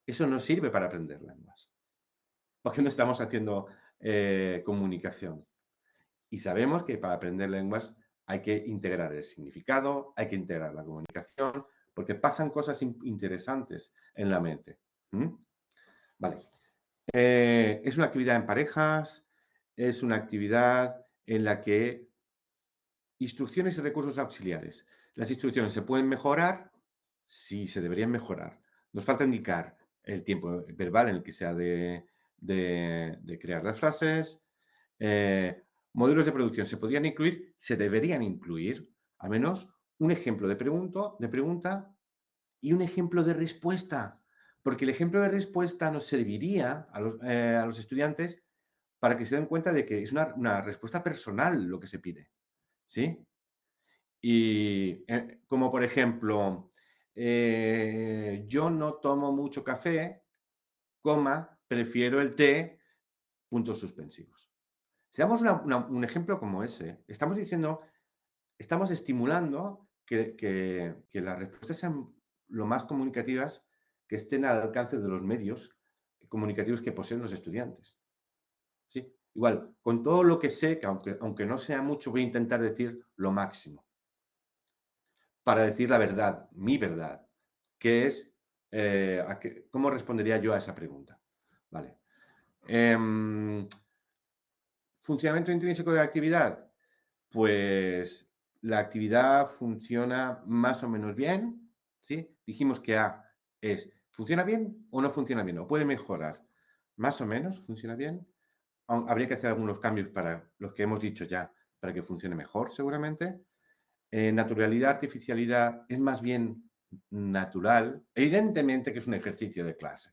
eso nos sirve para aprender lenguas. Porque no estamos haciendo comunicación. Y sabemos que para aprender lenguas hay que integrar el significado, hay que integrar la comunicación, porque pasan cosas interesantes en la mente. Vale. Es una actividad en parejas, es una actividad en la que instrucciones y recursos auxiliares. Las instrucciones se pueden mejorar, sí, se deberían mejorar. Nos falta indicar el tiempo verbal en el que se ha de crear las frases. modelos de producción se podrían incluir, se deberían incluir, al menos un ejemplo de pregunta y un ejemplo de respuesta, porque el ejemplo de respuesta nos serviría a los estudiantes para que se den cuenta de que es una respuesta personal lo que se pide, ¿sí? Y como por ejemplo, yo no tomo mucho café, coma, prefiero el té, puntos suspensivos. Si damos un ejemplo como ese, estamos diciendo, estamos estimulando que las respuestas sean lo más comunicativas que estén al alcance de los medios comunicativos que poseen los estudiantes. ¿Sí? Igual, con todo lo que sé, que aunque no sea mucho, voy a intentar decir lo máximo. Para decir la verdad, mi verdad, que es, ¿cómo respondería yo a esa pregunta? Vale. ¿Funcionamiento intrínseco de la actividad? Pues la actividad funciona más o menos bien, ¿sí? Dijimos que A es, ¿funciona bien o no funciona bien? ¿O puede mejorar? Más o menos, ¿funciona bien? Habría que hacer algunos cambios para los que hemos dicho ya, para que funcione mejor, seguramente. Naturalidad, artificialidad, es más bien natural. Evidentemente que es un ejercicio de clase,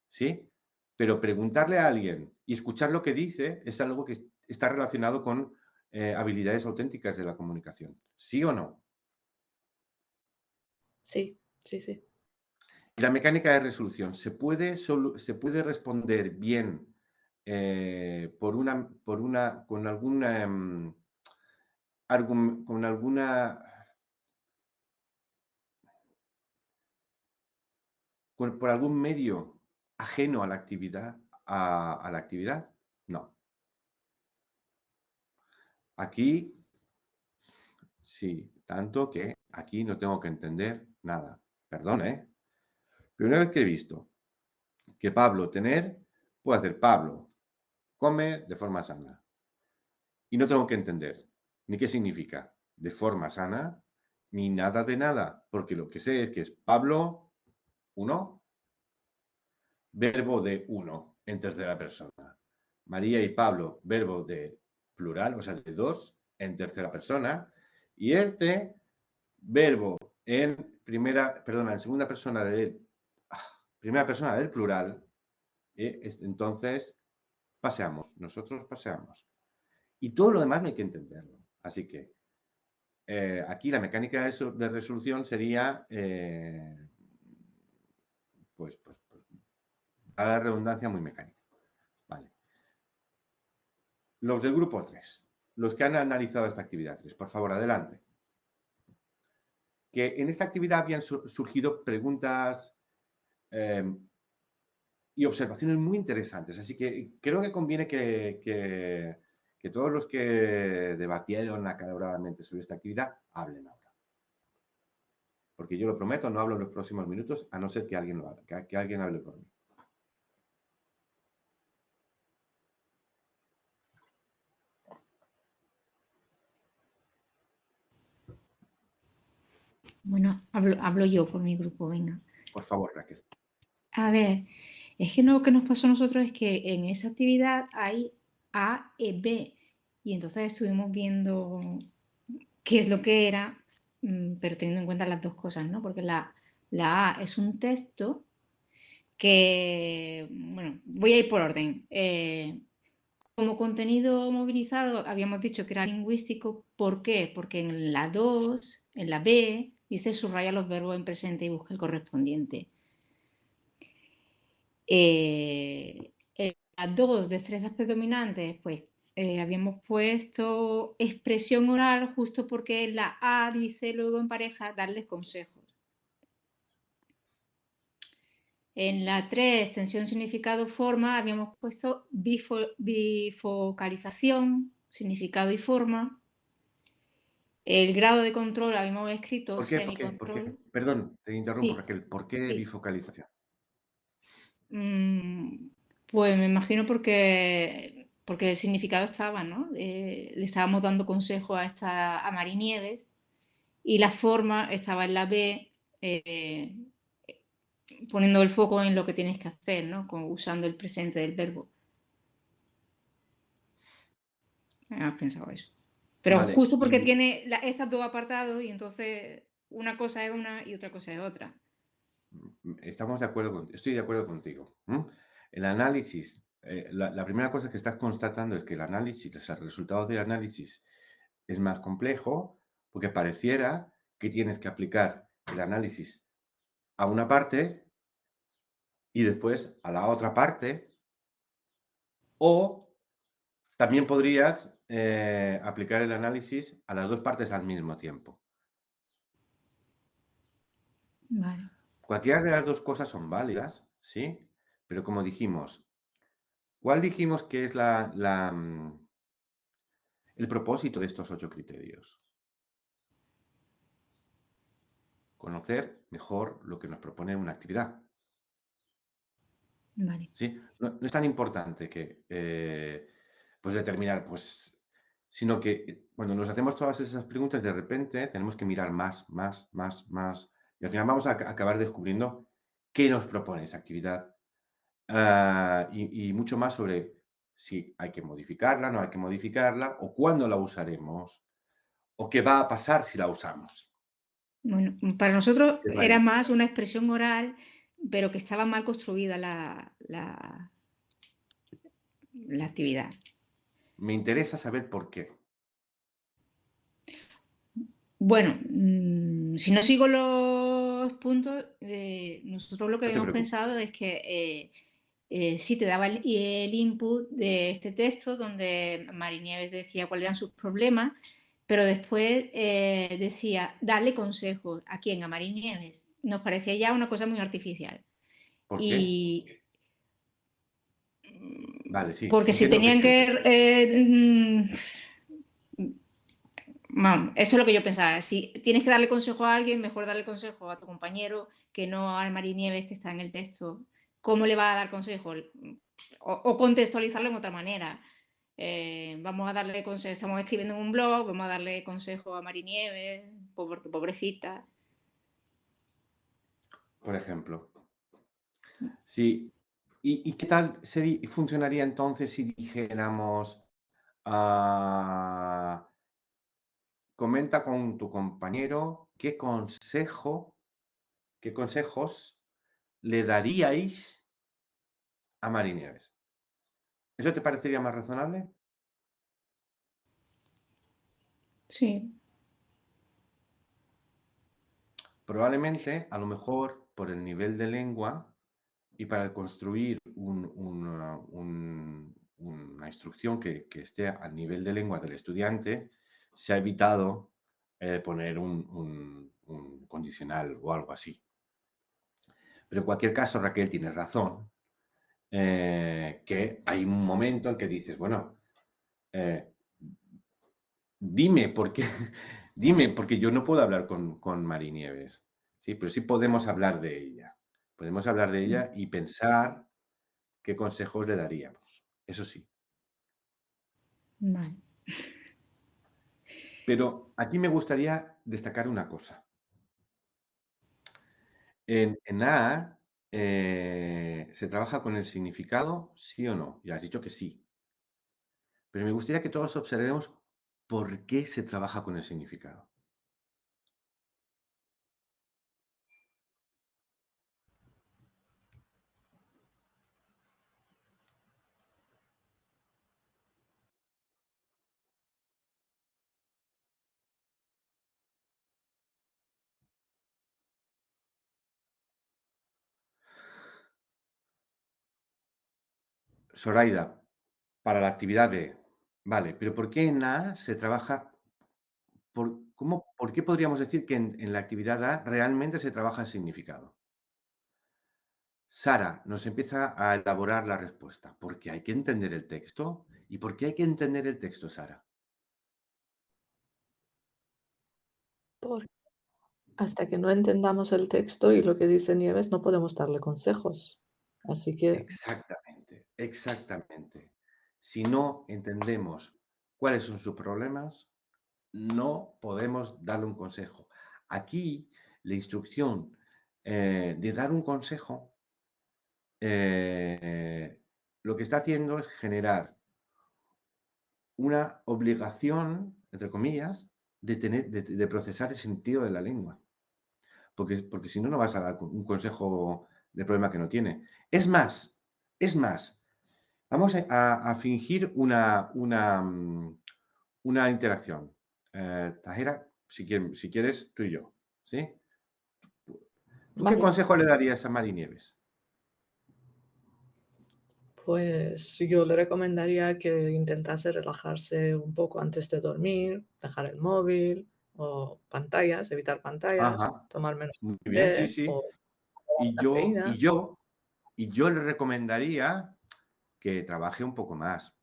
¿sí? Pero preguntarle a alguien y escuchar lo que dice es algo que está relacionado con habilidades auténticas de la comunicación. ¿Sí o no? Sí, sí, sí. Y la mecánica de resolución. ¿Se puede responder bien con alguna, con alguna, por algún medio ajeno a la actividad, a la actividad? No. Aquí sí, tanto que aquí no tengo que entender nada. Perdón, ¿eh? Primera vez que he visto que Pablo tener, puede hacer Pablo, come de forma sana. Y no tengo que entender ni qué significa de forma sana, ni nada de nada, porque lo que sé es que es Pablo, uno, verbo de uno en tercera persona. María y Pablo, verbo de plural, o sea, de dos en tercera persona. Y este verbo en en segunda persona primera persona del plural, entonces paseamos, nosotros paseamos. Y todo lo demás no hay que entenderlo. Así que aquí la mecánica de resolución sería, a la redundancia, muy mecánica. Vale. Los del grupo 3, los que han analizado esta actividad 3, por favor, adelante. Que en esta actividad habían surgido preguntas y observaciones muy interesantes. Así que creo que conviene que todos los que debatieron acaloradamente sobre esta actividad hablen ahora. Porque yo lo prometo, no hablo en los próximos minutos, a no ser que alguien lo haga, que alguien hable por mí. Bueno, hablo yo por mi grupo, venga. Por favor, Raquel. A ver, es que lo que nos pasó a nosotros es que en esa actividad hay A y B, y entonces estuvimos viendo qué es lo que era, pero teniendo en cuenta las dos cosas, ¿no? Porque la A es un texto que, bueno, voy a ir por orden. Como contenido movilizado habíamos dicho que era lingüístico. ¿Por qué? Porque en la 2, en la B, dice subraya los verbos en presente y busca el correspondiente. En la 2, destrezas predominantes, pues habíamos puesto expresión oral justo porque en la A dice luego en pareja darles consejos. En la 3, tensión, significado, forma, habíamos puesto bifocalización, significado y forma. El grado de control habíamos escrito ¿Por qué? semicontrol. Perdón, te interrumpo, Sí, Raquel. ¿Por qué sí. bifocalización? Pues me imagino porque el significado estaba, ¿no? Le estábamos dando consejo a Mari Nieves, y la forma estaba en la B, poniendo el foco en lo que tienes que hacer, ¿no? Usando el presente del verbo. Has pensado eso. Pero Vale, justo porque y tiene estos dos apartados y entonces una cosa es una y otra cosa es otra. estamos de acuerdo estoy de acuerdo contigo. El análisis, la primera cosa que estás constatando es que el análisis, los resultados del análisis es más complejo porque pareciera que tienes que aplicar el análisis a una parte y después a la otra parte, o también podrías aplicar el análisis a las dos partes al mismo tiempo. Vale. Cualquiera de las dos cosas son válidas, ¿sí? Pero como dijimos, ¿cuál dijimos que es el propósito de estos 8 criterios? Conocer mejor lo que nos propone una actividad. Vale. ¿Sí? No es tan importante que pues determinar, sino que cuando nos hacemos todas esas preguntas, de repente tenemos que mirar más, y al final vamos a acabar descubriendo qué nos propone esa actividad y mucho más sobre si hay que modificarla, no hay que modificarla, o cuándo la usaremos, o qué va a pasar si la usamos. Bueno, para nosotros ¿Qué era parece? más una expresión oral, pero que estaba mal construida la actividad. Me interesa saber por qué. Bueno, si no sigo los puntos, nosotros lo que No te habíamos preocupes. pensado es que sí te daba el input de este texto donde Marinieves decía cuáles eran sus problemas, pero después decía darle consejos a quién, a Marinieves. Nos parecía ya una cosa muy artificial. ¿Por qué? Y Vale, sí, porque si entiendo lo que tenían quieres que decir. vamos, eso es lo que yo pensaba. Si tienes que darle consejo a alguien, mejor darle consejo a tu compañero que no a Marinieves que está en el texto. ¿Cómo le va a dar consejo? O contextualizarlo en otra manera. Vamos a darle consejo, estamos escribiendo en un blog, vamos a darle consejo a Marinieves, pobrecita. Por ejemplo. Sí. ¿Y qué tal funcionaría entonces si dijéramos, ah, comenta con tu compañero qué consejos le daríais a Marinieves? ¿Eso te parecería más razonable? Sí. Probablemente, a lo mejor, por el nivel de lengua y para construir una instrucción que esté al nivel de lengua del estudiante, se ha evitado poner un condicional o algo así. Pero en cualquier caso, Raquel, tienes razón, que hay un momento en que dices, bueno, eh, dime por qué, dime, porque yo no puedo hablar con Marinieves, ¿sí? Pero sí podemos hablar de ella. Podemos hablar de ella y pensar qué consejos le daríamos. Eso sí. Vale. Pero aquí me gustaría destacar una cosa. En A ¿se trabaja con el significado, sí o no? Ya has dicho que sí. Pero me gustaría que todos observemos por qué se trabaja con el significado. Zoraida, para la actividad B. Vale, pero ¿por qué en A se trabaja? ¿Por qué podríamos decir que en la actividad A realmente se trabaja el significado? Sara nos empieza a elaborar la respuesta. Porque hay que entender el texto. ¿Y por qué hay que entender el texto, Sara? Porque hasta que no entendamos el texto y lo que dice Nieves, no podemos darle consejos. Así que Exactamente, exactamente. Si no entendemos cuáles son sus problemas, no podemos darle un consejo. Aquí, la instrucción de dar un consejo, lo que está haciendo es generar una obligación, entre comillas, de procesar el sentido de la lengua. Porque si no, no vas a dar un consejo de problema que no tiene. Es más, vamos a fingir una interacción. Tahera, si quieres, tú y yo, ¿sí? ¿Tú qué Vale. consejo le darías a Mari Nieves? Pues yo le recomendaría que intentase relajarse un poco antes de dormir, dejar el móvil o pantallas, evitar pantallas, Ajá, tomar menos muy bien, sí, café sí. o Y yo, cafeína. y yo, y yo le recomendaría que trabaje un poco más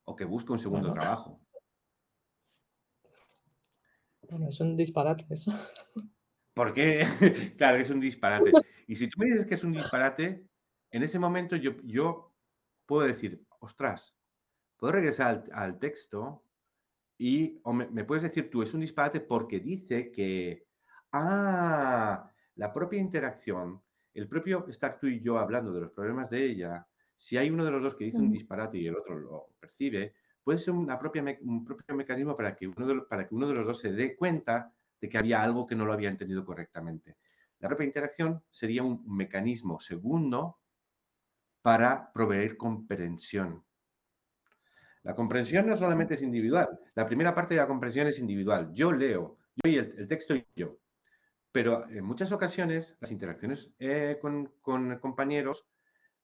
o que busque un segundo Bueno, trabajo. bueno, es un disparate eso. ¿Por qué? Claro, es un disparate. Y si tú me dices que es un disparate, en ese momento yo puedo decir, ostras, puedo regresar al texto o me puedes decir tú, es un disparate porque dice que, la propia interacción, el propio estar tú y yo hablando de los problemas de ella, si hay uno de los dos que dice un disparate y el otro lo percibe, puede ser un propio mecanismo para que uno de los dos se dé cuenta de que había algo que no lo había entendido correctamente. La propia interacción sería un mecanismo segundo para proveer comprensión. La comprensión no solamente es individual. La primera parte de la comprensión es individual. Yo leo, yo y el texto y yo. Pero en muchas ocasiones las interacciones con compañeros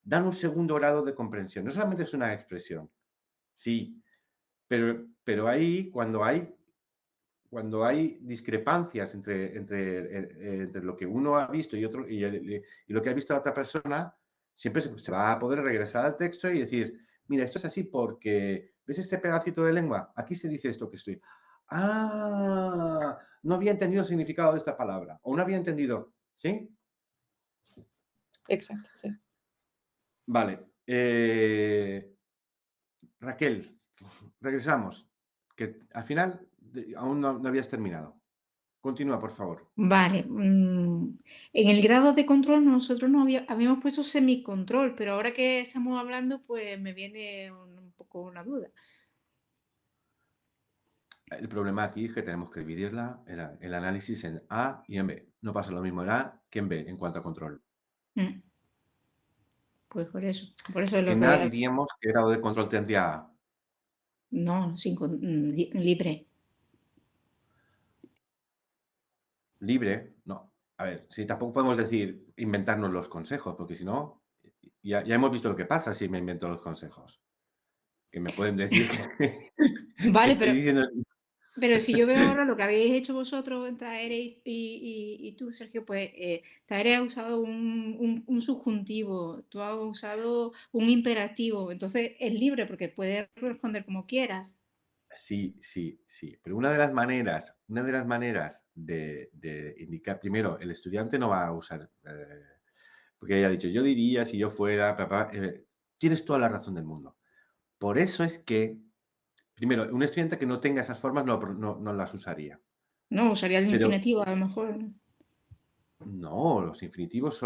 dan un segundo grado de comprensión. No solamente es una expresión, sí, pero ahí cuando hay discrepancias entre lo que uno ha visto y lo que ha visto la otra persona, siempre se va a poder regresar al texto y decir, mira, esto es así porque, ¿ves este pedacito de lengua? Aquí se dice esto que estoy. No había entendido el significado de esta palabra. O no había entendido. ¿Sí? Exacto, sí. Vale. Raquel, regresamos. Que al final aún no habías terminado. Continúa, por favor. Vale, en el grado de control nosotros no habíamos puesto semicontrol, pero ahora que estamos hablando, pues me viene un poco una duda. El problema aquí es que tenemos que dividir el análisis en A y en B. No pasa lo mismo en A que en B en cuanto a control. Mm, Pues por eso es lo En A que... diríamos qué grado de control tendría A. No, libre. Libre, no. A ver, si tampoco podemos decir inventarnos los consejos, porque si no, ya hemos visto lo que pasa si me invento los consejos. Que me pueden decir que Vale, estoy diciendo... pero si yo veo ahora lo que habéis hecho vosotros, Taere y tú, Sergio, pues Taere ha usado un subjuntivo, tú has usado un imperativo, entonces es libre porque puedes responder como quieras. Sí, sí, sí. Pero una de las maneras de indicar, primero, el estudiante no va a usar, porque ella ha dicho, yo diría si yo fuera, papá, tienes toda la razón del mundo. Por eso es que, primero, un estudiante que no tenga esas formas no las usaría. No, usaría el Pero infinitivo a lo mejor. no, los infinitivos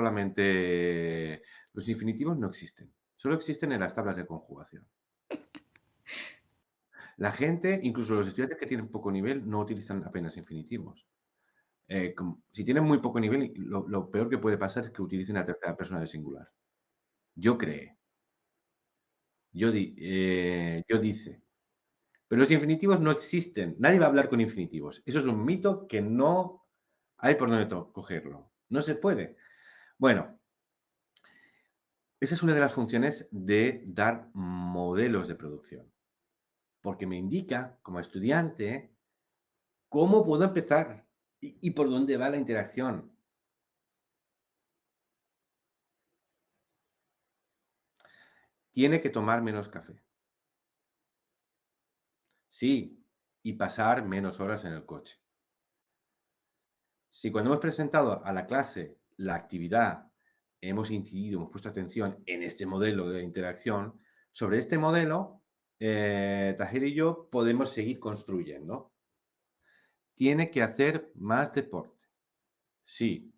no existen. Solo existen en las tablas de conjugación. La gente, incluso los estudiantes que tienen poco nivel, no utilizan apenas infinitivos. Si tienen muy poco nivel, lo peor que puede pasar es que utilicen la tercera persona del singular. Yo cree, yo dice. Pero los infinitivos no existen. Nadie va a hablar con infinitivos. Eso es un mito que no hay por dónde cogerlo. No se puede. Bueno, esa es una de las funciones de dar modelos de producción. Porque me indica, como estudiante, cómo puedo empezar y por dónde va la interacción. Tiene que tomar menos café. Sí, y pasar menos horas en el coche. Si cuando hemos presentado a la clase la actividad, hemos incidido, hemos puesto atención en este modelo de interacción, sobre este modelo, Tahir y yo podemos seguir construyendo. Tiene que hacer más deporte. Sí.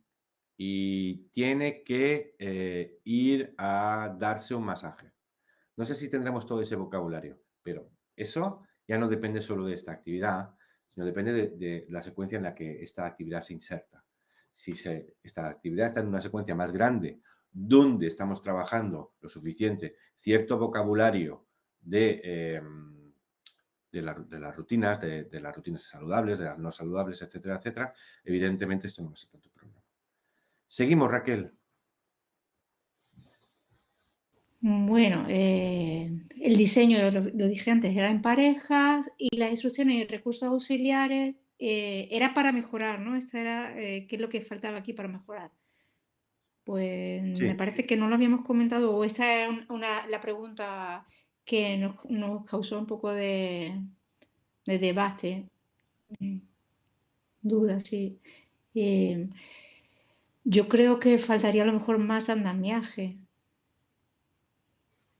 Y tiene que ir a darse un masaje. No sé si tendremos todo ese vocabulario, pero eso ya no depende solo de esta actividad, sino depende de la secuencia en la que esta actividad se inserta. Si esta actividad está en una secuencia más grande, donde estamos trabajando lo suficiente, cierto vocabulario de las rutinas, de las rutinas saludables, de las no saludables, etcétera, etcétera, evidentemente esto no va a ser tanto problema. Seguimos, Raquel. Bueno, el diseño, lo dije antes, era en parejas y las instrucciones y recursos auxiliares era para mejorar, ¿no? Esta era, ¿qué es lo que faltaba aquí para mejorar? Pues Sí. me parece que no lo habíamos comentado, o esta es la pregunta que nos causó un poco de debate, dudas, sí. Yo creo que faltaría a lo mejor más andamiaje.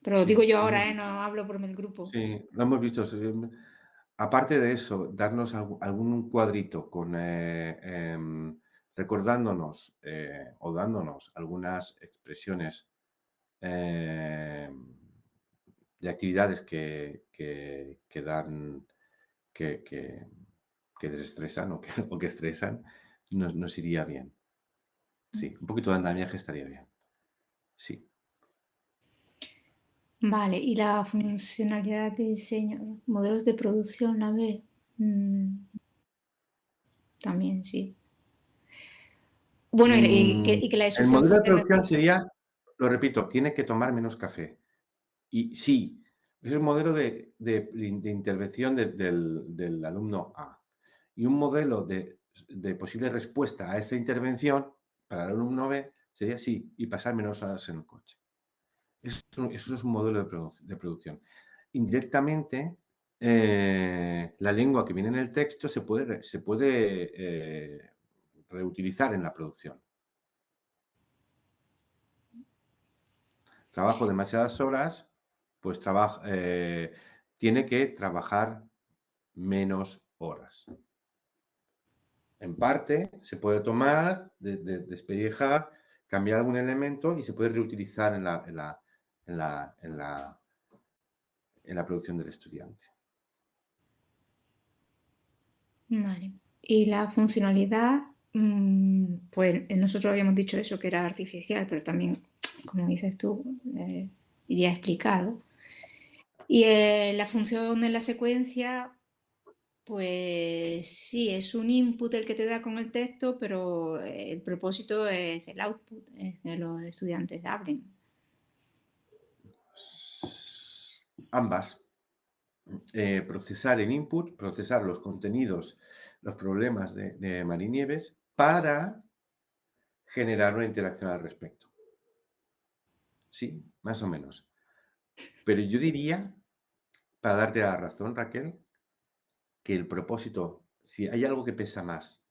Pero lo Sí, digo yo ahora, no hablo por el grupo. sí, lo hemos visto. Aparte de eso, darnos algún cuadrito con recordándonos o dándonos algunas expresiones de actividades que dan, que desestresan o que estresan, nos iría bien. Sí, un poquito de andamiaje estaría bien. Sí. Vale, y la funcionalidad de diseño, modelos de producción, a ver, también sí. Bueno, y que la El instrucción modelo de fuese producción sería, lo repito, tiene que tomar menos café. Y sí, es un modelo de intervención del alumno A. Y un modelo de posible respuesta a esa intervención para el alumno B sería sí, y pasar menos horas en el coche. Eso es un modelo de producción. Indirectamente, la lengua que viene en el texto se puede reutilizar en la producción. Trabajo demasiadas horas, pues tiene que trabajar menos horas. En parte se puede tomar, despellejar, cambiar algún elemento y se puede reutilizar en la producción del estudiante. Vale. Y la funcionalidad, pues nosotros habíamos dicho eso, que era artificial, pero también, como dices tú, iría explicado. Y la función de la secuencia, pues sí, es un input el que te da con el texto, pero el propósito es el output, es que los estudiantes hablen. Ambas. Procesar el input, procesar los contenidos, los problemas de Marinieves para generar una interacción al respecto. Sí, más o menos. Pero yo diría, para darte la razón, Raquel, que el propósito, si hay algo que pesa más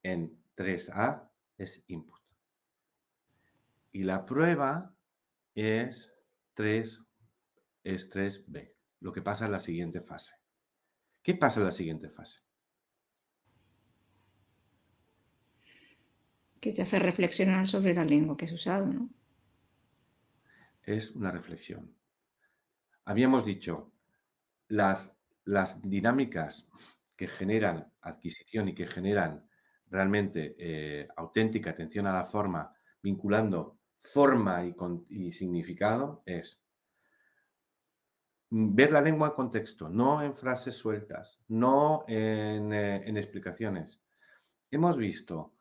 en 3A, es input. Y la prueba es 3B, lo que pasa en la siguiente fase. ¿Qué pasa en la siguiente fase? Que te hace reflexionar sobre la lengua que has usado, ¿no? Es una reflexión. Habíamos dicho, las dinámicas que generan adquisición y que generan realmente auténtica atención a la forma, vinculando forma y significado, es ver la lengua en contexto, no en frases sueltas, no en explicaciones. Hemos visto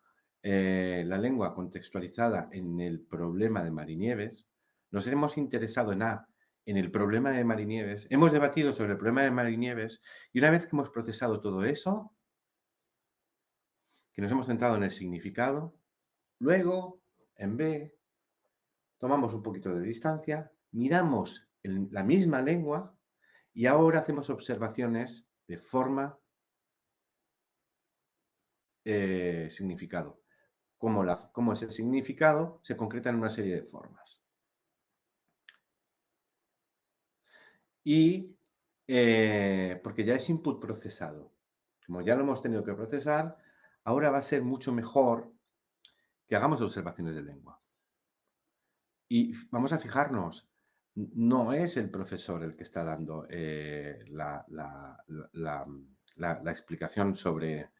la lengua contextualizada en el problema de Marinieves, nos hemos interesado en el problema de Marinieves, hemos debatido sobre el problema de Marinieves y una vez que hemos procesado todo eso, que nos hemos centrado en el significado, luego, en B, tomamos un poquito de distancia, miramos la misma lengua y ahora hacemos observaciones de forma, significado. Cómo ese significado se concreta en una serie de formas. Y porque ya es input procesado. Como ya lo hemos tenido que procesar, ahora va a ser mucho mejor que hagamos observaciones de lengua. Y vamos a fijarnos, no es el profesor el que está dando la explicación sobre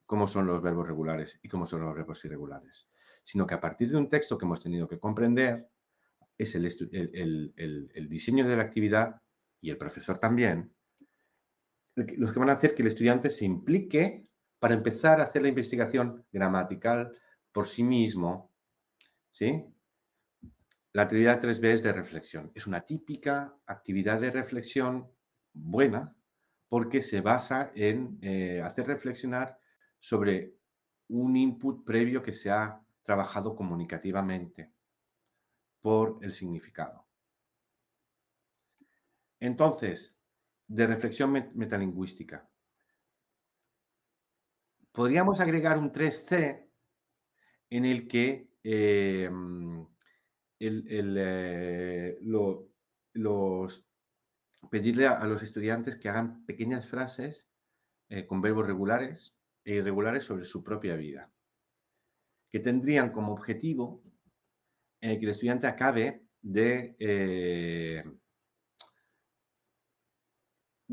cómo son los verbos regulares y cómo son los verbos irregulares, sino que a partir de un texto que hemos tenido que comprender, es el diseño de la actividad y el profesor también, los que van a hacer que el estudiante se implique para empezar a hacer la investigación gramatical por sí mismo, ¿sí? La actividad 3B es de reflexión. Es una típica actividad de reflexión buena porque se basa en hacer reflexionar sobre un input previo que se ha trabajado comunicativamente por el significado. Entonces, de reflexión metalingüística. Podríamos agregar un 3C en el que pedirle a los estudiantes que hagan pequeñas frases con verbos regulares e irregulares sobre su propia vida, que tendrían como objetivo que el estudiante acabe de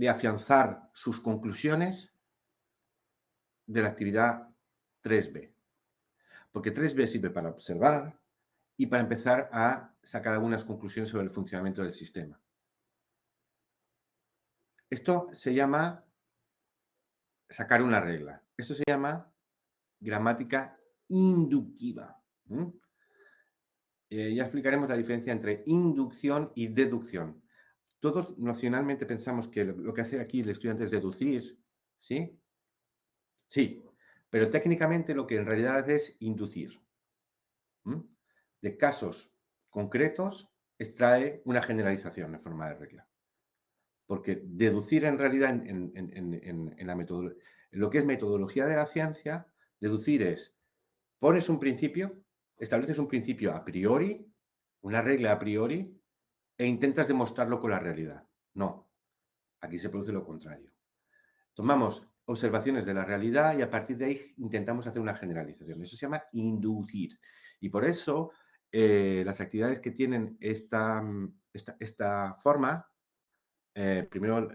afianzar sus conclusiones de la actividad 3B. Porque 3B sirve para observar y para empezar a sacar algunas conclusiones sobre el funcionamiento del sistema. Esto se llama sacar una regla. Esto se llama gramática inductiva. Ya explicaremos la diferencia entre inducción y deducción. Todos nocionalmente pensamos que lo que hace aquí el estudiante es deducir, ¿sí? Sí, pero técnicamente lo que en realidad hace es inducir. De casos concretos extrae una generalización en forma de regla. Porque deducir en realidad en lo que es metodología de la ciencia, deducir es, pones un principio, estableces un principio a priori, una regla a priori, e intentas demostrarlo con la realidad. No, aquí se produce lo contrario. Tomamos observaciones de la realidad y a partir de ahí intentamos hacer una generalización. Eso se llama inducir. Y por eso las actividades que tienen esta forma, primero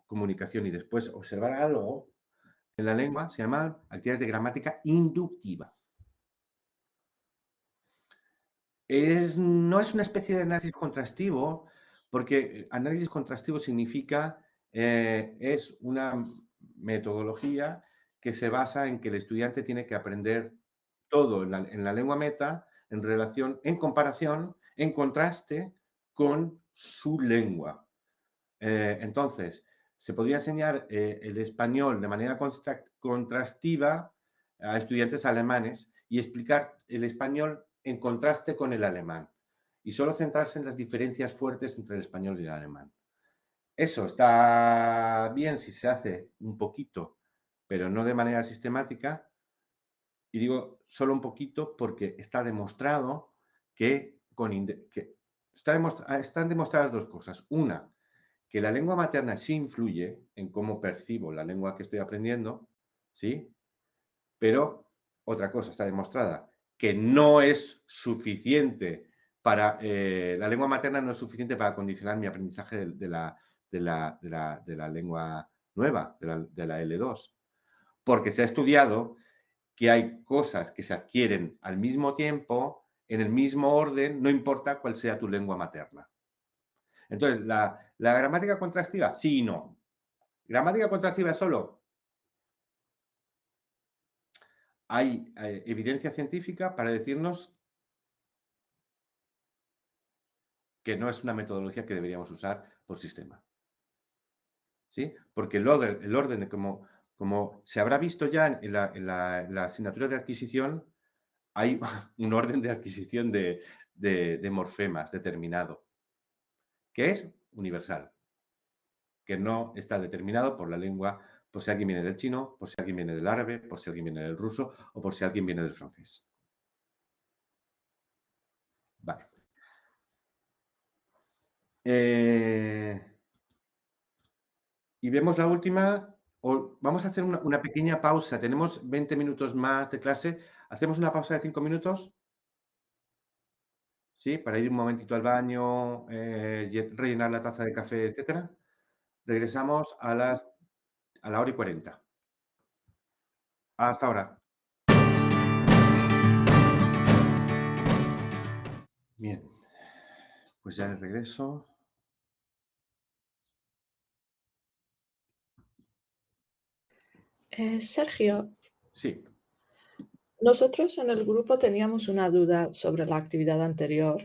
comunicación y después observar algo en la lengua, se llaman actividades de gramática inductiva. No es una especie de análisis contrastivo, porque análisis contrastivo significa, es una metodología que se basa en que el estudiante tiene que aprender todo en la lengua meta en relación, en comparación, en contraste con su lengua. Entonces, se podría enseñar el español de manera contrastiva a estudiantes alemanes y explicar el español en contraste con el alemán y solo centrarse en las diferencias fuertes entre el español y el alemán. Eso está bien si se hace un poquito, pero no de manera sistemática. Y digo solo un poquito porque está demostrado que están demostradas dos cosas. Una, que la lengua materna sí influye en cómo percibo la lengua que estoy aprendiendo, ¿sí? Pero otra cosa está demostrada, que no es suficiente para, la lengua materna no es suficiente para condicionar mi aprendizaje de la lengua nueva, de la L2. Porque se ha estudiado que hay cosas que se adquieren al mismo tiempo, en el mismo orden, no importa cuál sea tu lengua materna. Entonces, ¿la gramática contrastiva? Sí y no. ¿Gramática contrastiva es solo? Hay evidencia científica para decirnos que no es una metodología que deberíamos usar por sistema. ¿Sí? Porque el orden como se habrá visto ya en la asignatura de adquisición, hay un orden de adquisición de morfemas determinado, que es universal, que no está determinado por la lengua, por si alguien viene del chino, por si alguien viene del árabe, por si alguien viene del ruso o por si alguien viene del francés. Vale. Y vemos la última, o vamos a hacer una pequeña pausa. Tenemos 20 minutos más de clase. ¿Hacemos una pausa de 5 minutos? ¿sí? Para ir un momentito al baño, rellenar la taza de café, etcétera. Regresamos a la 1:40. Hasta ahora. Bien, pues ya de regreso. Sergio, Sí, nosotros en el grupo teníamos una duda sobre la actividad anterior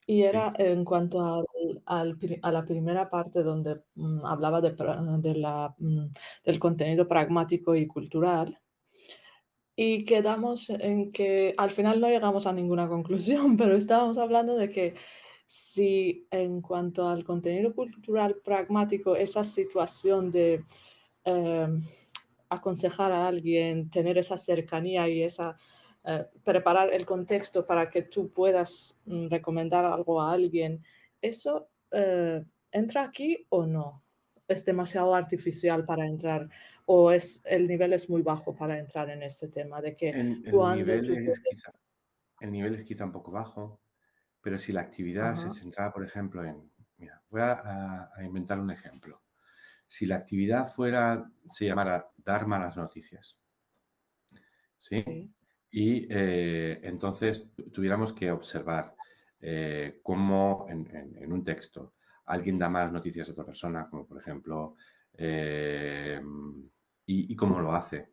y era sí. en cuanto a la primera parte donde hablaba del contenido pragmático y cultural. Y quedamos en que al final no llegamos a ninguna conclusión, pero estábamos hablando de que si en cuanto al contenido cultural pragmático, esa situación de eh, aconsejar a alguien, tener esa cercanía y preparar el contexto para que tú puedas recomendar algo a alguien, ¿eso entra aquí o no? ¿Es demasiado artificial para entrar o el nivel es muy bajo para entrar en este tema de que El cuando nivel tú es puedes... quizá, el nivel es quizá un poco bajo, pero si la actividad se Ajá, centraba, por ejemplo, mira, voy a inventar un ejemplo. Si la actividad se llamara dar malas noticias, ¿sí? sí, Y entonces tuviéramos que observar cómo en un texto alguien da malas noticias a otra persona, como por ejemplo, eh, y cómo lo hace.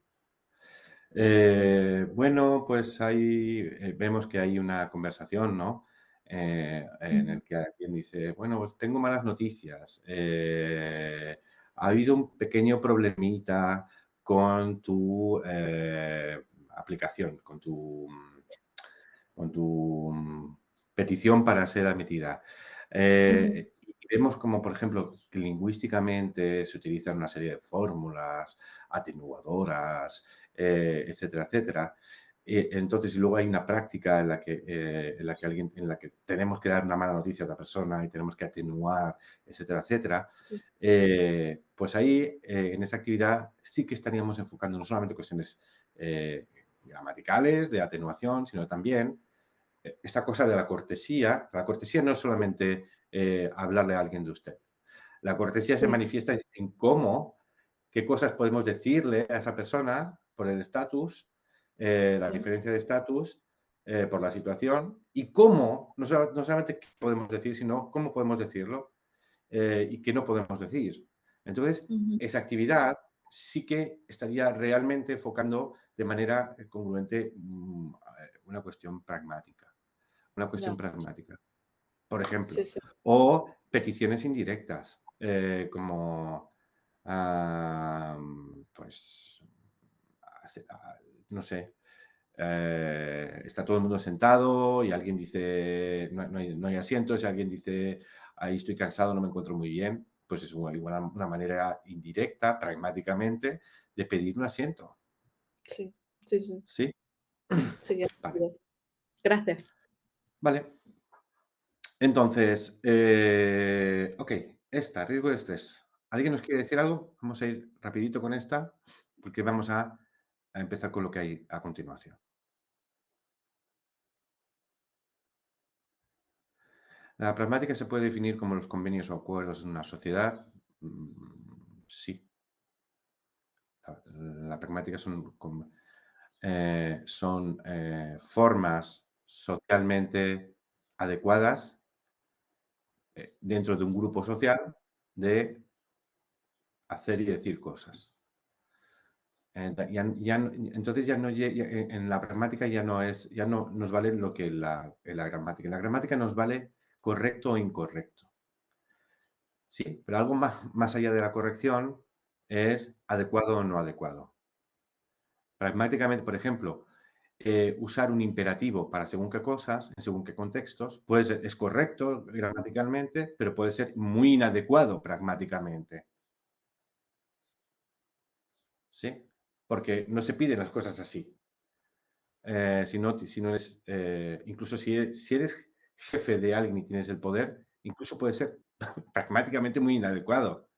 sí. Bueno, pues ahí vemos que hay una conversación, ¿no? En Ujú, el que alguien dice, bueno, pues tengo malas noticias. Ha habido un pequeño problemita con tu aplicación, con tu petición para ser admitida. ujú, Y vemos como, por ejemplo, que lingüísticamente se utilizan una serie de fórmulas atenuadoras, etcétera, etcétera. Entonces, y luego hay una práctica en la que tenemos que dar una mala noticia a otra persona y tenemos que atenuar, etcétera, etcétera. sí, Pues ahí, en esa actividad, sí que estaríamos enfocando no solamente cuestiones gramaticales, de atenuación, sino también esta cosa de la cortesía. La cortesía no es solamente hablarle a alguien de usted. La cortesía se sí, manifiesta en cómo, qué cosas podemos decirle a esa persona por el estatus, la sí, diferencia de estatus, por la situación, y cómo, no solamente qué podemos decir, sino cómo podemos decirlo y qué no podemos decir. Entonces, ujú, esa actividad sí que estaría realmente enfocando de manera congruente una cuestión pragmática. Una cuestión ya, pragmática, por sí, ejemplo. sí, O peticiones indirectas, como, pues, no sé, está todo el mundo sentado y alguien dice, no hay asientos, y alguien dice, ahí estoy cansado, no me encuentro muy bien, pues es una manera indirecta, pragmáticamente, de pedir un asiento. sí, sí, sí, ¿Sí? sí, Vale. gracias. Vale. Entonces, ok, riesgo de estrés. ¿Alguien nos quiere decir algo? Vamos a ir rapidito con esta, porque vamos a empezar con lo que hay a continuación. La pragmática se puede definir como los convenios o acuerdos en una sociedad. Sí. La pragmática son formas socialmente adecuadas dentro de un grupo social de hacer y decir cosas. Entonces en la pragmática ya no nos vale lo que en la gramática. En la gramática nos vale correcto o incorrecto. Sí, pero algo más allá de la corrección es adecuado o no adecuado. Pragmáticamente, por ejemplo, usar un imperativo para según qué cosas, en según qué contextos, es correcto gramaticalmente, pero puede ser muy inadecuado pragmáticamente. ¿Sí? Porque no se piden las cosas así. Si no eres, incluso si eres jefe de alguien y tienes el poder, incluso puede ser pragmáticamente muy inadecuado.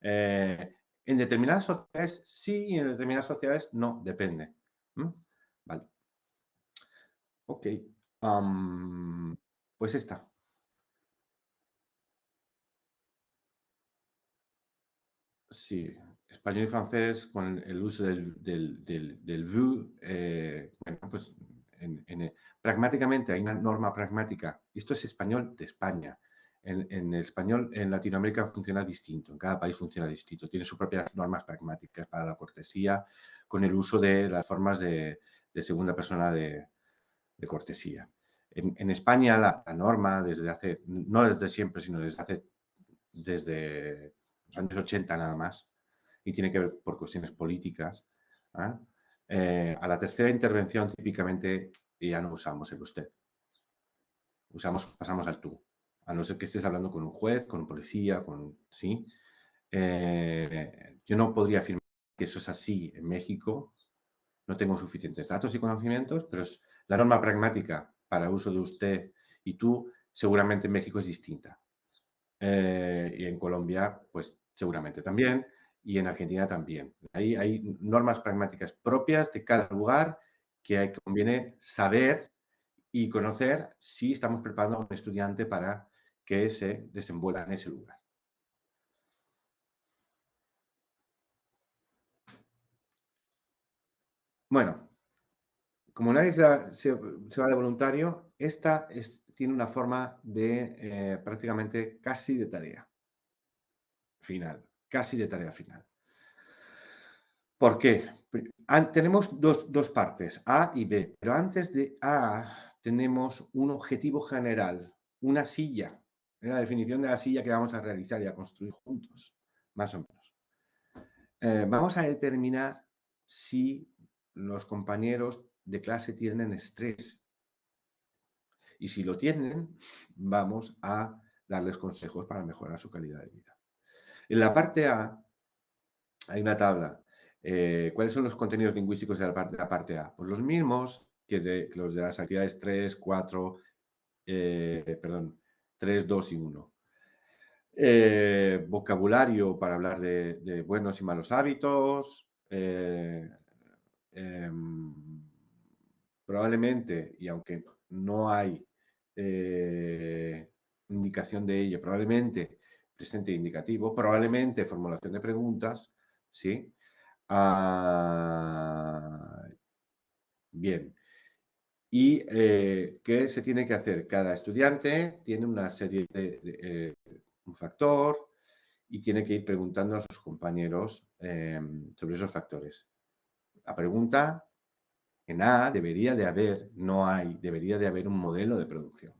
En determinadas sociedades sí y en determinadas sociedades no, depende. ¿Mm? Vale. Ok. Pues esta. Sí, español y francés con el uso del vous. Bueno, pues pragmáticamente hay una norma pragmática. Esto es español de España. En el español en Latinoamérica funciona distinto, en cada país funciona distinto. Tiene sus propias normas pragmáticas para la cortesía, con el uso de las formas de segunda persona de cortesía. En España la norma desde hace, no desde siempre, sino desde los años 80 nada más, y tiene que ver por cuestiones políticas. A la tercera intervención típicamente ya no usamos el usted. Pasamos al tú. A no ser que estés hablando con un juez, con un policía, ¿sí? Yo no podría afirmar que eso es así en México. No tengo suficientes datos y conocimientos, pero la norma pragmática para uso de usted y tú seguramente en México es distinta. Y en Colombia, pues seguramente también, y en Argentina también. Hay normas pragmáticas propias de cada lugar que conviene saber y conocer si estamos preparando a un estudiante para que se desenvuelva en ese lugar. Bueno, como nadie se va de voluntario, esta tiene una forma de prácticamente casi de tarea final, casi de tarea final. ¿Por qué? Tenemos dos partes, A y B, pero antes de A tenemos un objetivo general, una silla, la definición de la silla que vamos a realizar y a construir juntos, más o menos. Vamos a determinar si los compañeros de clase tienen estrés. Y si lo tienen, vamos a darles consejos para mejorar su calidad de vida. En la parte A hay una tabla. ¿Cuáles son los contenidos lingüísticos de la parte A? Pues los mismos que los de las actividades 3, 4, 3, 2 y 1. Vocabulario para hablar de buenos y malos hábitos. Probablemente, y aunque no hay indicación de ello, probablemente presente indicativo, probablemente formulación de preguntas, ¿sí? Bien. ¿Y qué se tiene que hacer? Cada estudiante tiene una serie de un factor y tiene que ir preguntando a sus compañeros sobre esos factores. La pregunta en A debería de haber, no hay, debería de haber un modelo de producción.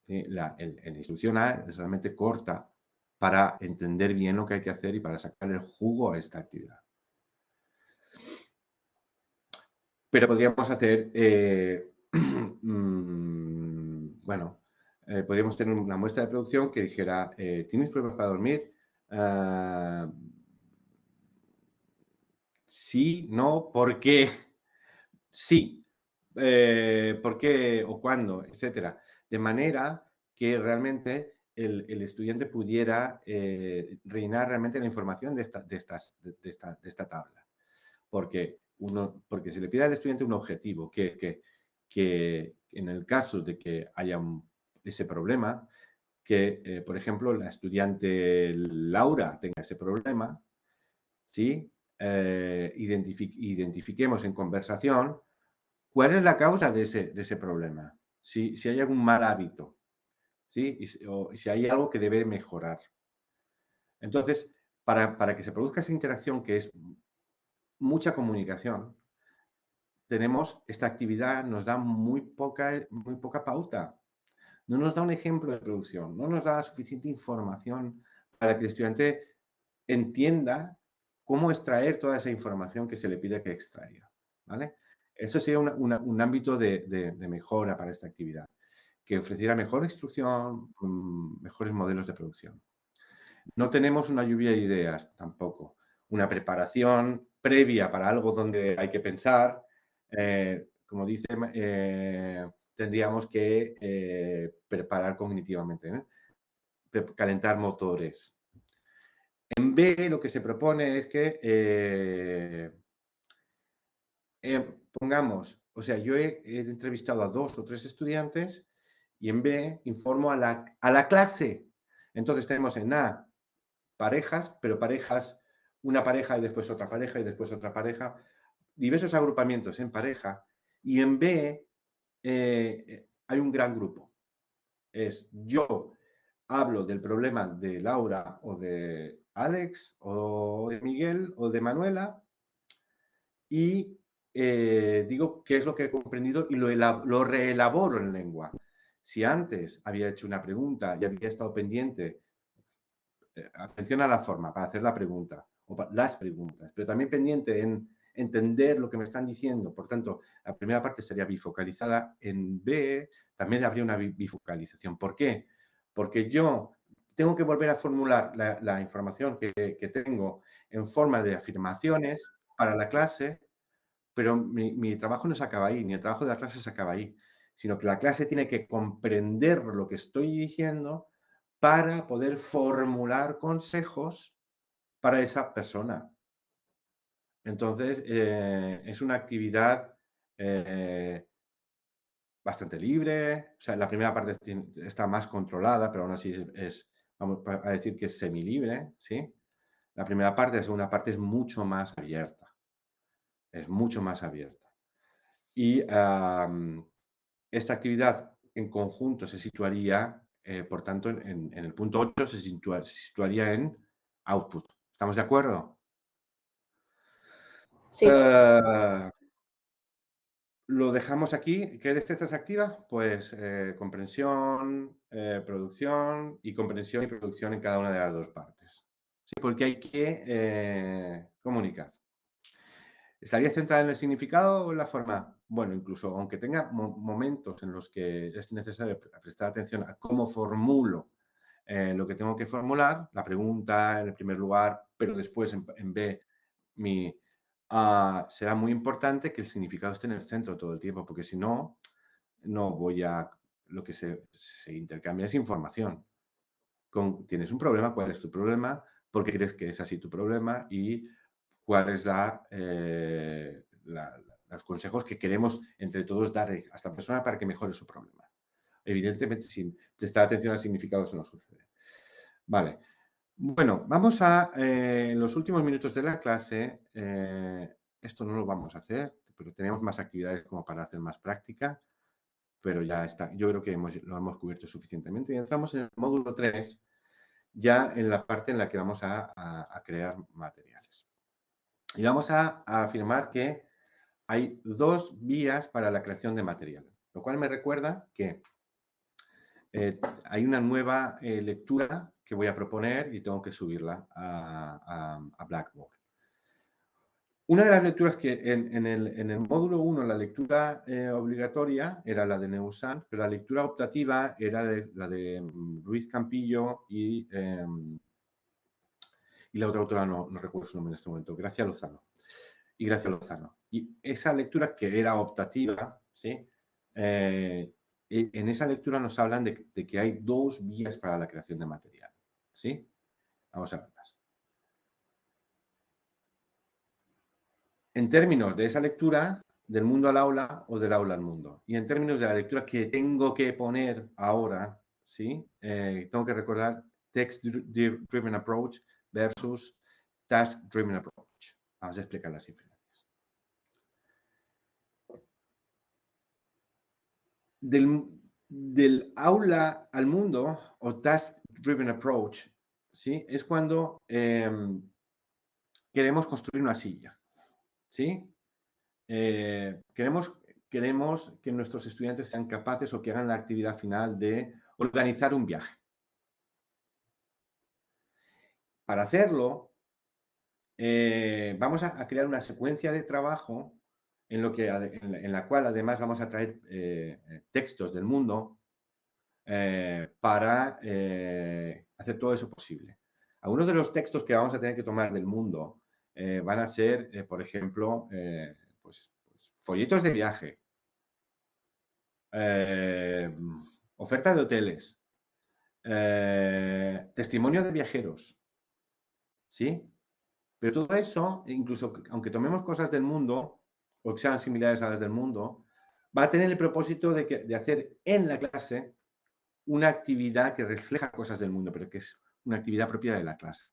La instrucción A es realmente corta para entender bien lo que hay que hacer y para sacar el jugo a esta actividad. Pero podríamos hacer, bueno, podríamos tener una muestra de producción que dijera, ¿tienes problemas para dormir? Sí, no, ¿por qué? Sí, ¿por qué o cuándo? Etcétera. De manera que realmente el estudiante pudiera rellenar realmente la información de esta tabla. Porque se le pide al estudiante un objetivo, que en el caso de que haya ese problema, que, por ejemplo, la estudiante Laura tenga ese problema, ¿sí? Identifiquemos en conversación cuál es la causa de ese problema, si hay algún mal hábito, ¿sí? O si hay algo que debe mejorar. Entonces, para que se produzca esa interacción, que es mucha comunicación, tenemos esta actividad, nos da muy poca pauta. No nos da un ejemplo de producción, no nos da suficiente información para que el estudiante entienda cómo extraer toda esa información que se le pide que extraiga, ¿vale? Eso sería un ámbito de mejora para esta actividad, que ofreciera mejor instrucción, mejores modelos de producción. No tenemos una lluvia de ideas tampoco, una preparación previa para algo donde hay que pensar. Como dice, tendríamos que preparar cognitivamente, calentar motores. En B lo que se propone es que pongamos, o sea, yo he entrevistado a 2 o 3 estudiantes y en B informo a la clase. Entonces tenemos en A parejas, pero parejas, una pareja y después otra pareja y después otra pareja, diversos agrupamientos en pareja, y en B hay un gran grupo. Es yo hablo del problema de Laura o de Alex o de Miguel o de Manuela y digo qué es lo que he comprendido y lo reelaboro en lengua. Si antes había hecho una pregunta y había estado pendiente, atención a la forma para hacer la pregunta o las preguntas, pero también pendiente en entender lo que me están diciendo. Por tanto, la primera parte sería bifocalizada. En B también habría una bifocalización. ¿Por qué? Porque yo tengo que volver a formular la información que tengo en forma de afirmaciones para la clase, pero mi trabajo no se acaba ahí, ni el trabajo de la clase se acaba ahí, sino que la clase tiene que comprender lo que estoy diciendo para poder formular consejos para esa persona. Entonces, es una actividad bastante libre. O sea, la primera parte está más controlada, pero aún así vamos a decir que es semilibre, ¿sí? La primera parte, la segunda parte es mucho más abierta. Es mucho más abierta. Y esta actividad en conjunto se situaría, por tanto, en el punto 8 se situaría en output. ¿Estamos de acuerdo? Sí. Lo dejamos aquí. ¿Qué destrezas activa? Pues comprensión, producción y comprensión y producción en cada una de las dos partes. Sí, porque hay que comunicar. ¿Estaría centrada en el significado o en la forma? Bueno, incluso aunque tenga momentos en los que es necesario prestar atención a cómo formulo lo que tengo que formular, la pregunta en el primer lugar, pero después en B, será muy importante que el significado esté en el centro todo el tiempo, porque si no, no voy a... Lo que se intercambia es información. ¿Tienes un problema? ¿Cuál es tu problema? ¿Por qué crees que es así tu problema? Y cuál es los consejos que queremos entre todos dar a esta persona para que mejore su problema. Evidentemente, sin prestar atención al significado, eso no sucede. Vale. Bueno, vamos en los últimos minutos de la clase, esto no lo vamos a hacer, pero tenemos más actividades como para hacer más práctica, pero ya está. Yo creo que lo hemos cubierto suficientemente. Y entramos en el módulo 3, ya en la parte en la que vamos a crear materiales. Y vamos a afirmar que hay dos vías para la creación de material, lo cual me recuerda que hay una nueva lectura que voy a proponer y tengo que subirla a Blackboard. Una de las lecturas que en el módulo 1, la lectura obligatoria era la de Neusann, pero la lectura optativa era la de Luis Campillo y la otra autora, no recuerdo su nombre en este momento, Gracia Lozano. Y esa lectura que era optativa, ¿sí? En esa lectura nos hablan de que hay dos vías para la creación de material, ¿sí? Vamos a verlas. En términos de esa lectura, del mundo al aula o del aula al mundo. Y en términos de la lectura que tengo que poner ahora, ¿sí? Tengo que recordar Text-Driven Approach versus Task-Driven Approach. Vamos a explicar las diferencias. Del aula al mundo o Task-Driven Approach, ¿sí? Es cuando queremos construir una silla, ¿sí? Queremos que nuestros estudiantes sean capaces o que hagan la actividad final de organizar un viaje. Para hacerlo, vamos a crear una secuencia de trabajo en la cual además vamos a traer textos del mundo para hacer todo eso posible. Algunos de los textos que vamos a tener que tomar del mundo van a ser, por ejemplo, pues, folletos de viaje, oferta de hoteles, testimonio de viajeros, ¿sí? Pero todo eso, incluso aunque tomemos cosas del mundo o que sean similares a las del mundo, va a tener el propósito de hacer en la clase una actividad que refleja cosas del mundo, pero que es una actividad propia de la clase.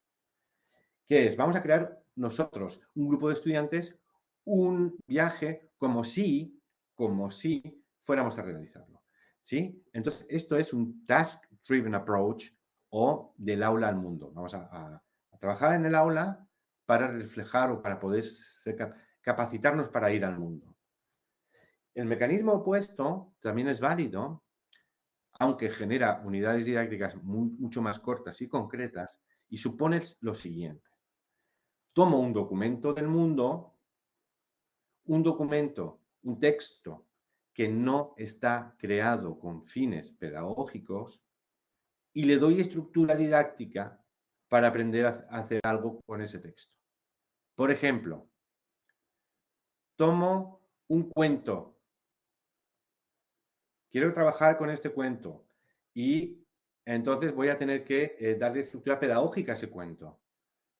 ¿Qué es? Vamos a crear nosotros, un grupo de estudiantes, un viaje como si fuéramos a realizarlo. ¿Sí? Entonces, esto es un task-driven approach o del aula al mundo. Vamos a trabajar en el aula para reflejar o para poder capacitarnos para ir al mundo. El mecanismo opuesto también es válido, aunque genera unidades didácticas mucho más cortas y concretas, y supone lo siguiente. Tomo un documento del mundo, un documento, un texto que no está creado con fines pedagógicos y le doy estructura didáctica para aprender a hacer algo con ese texto. Por ejemplo, tomo un cuento, quiero trabajar con este cuento y entonces voy a tener que darle estructura pedagógica a ese cuento.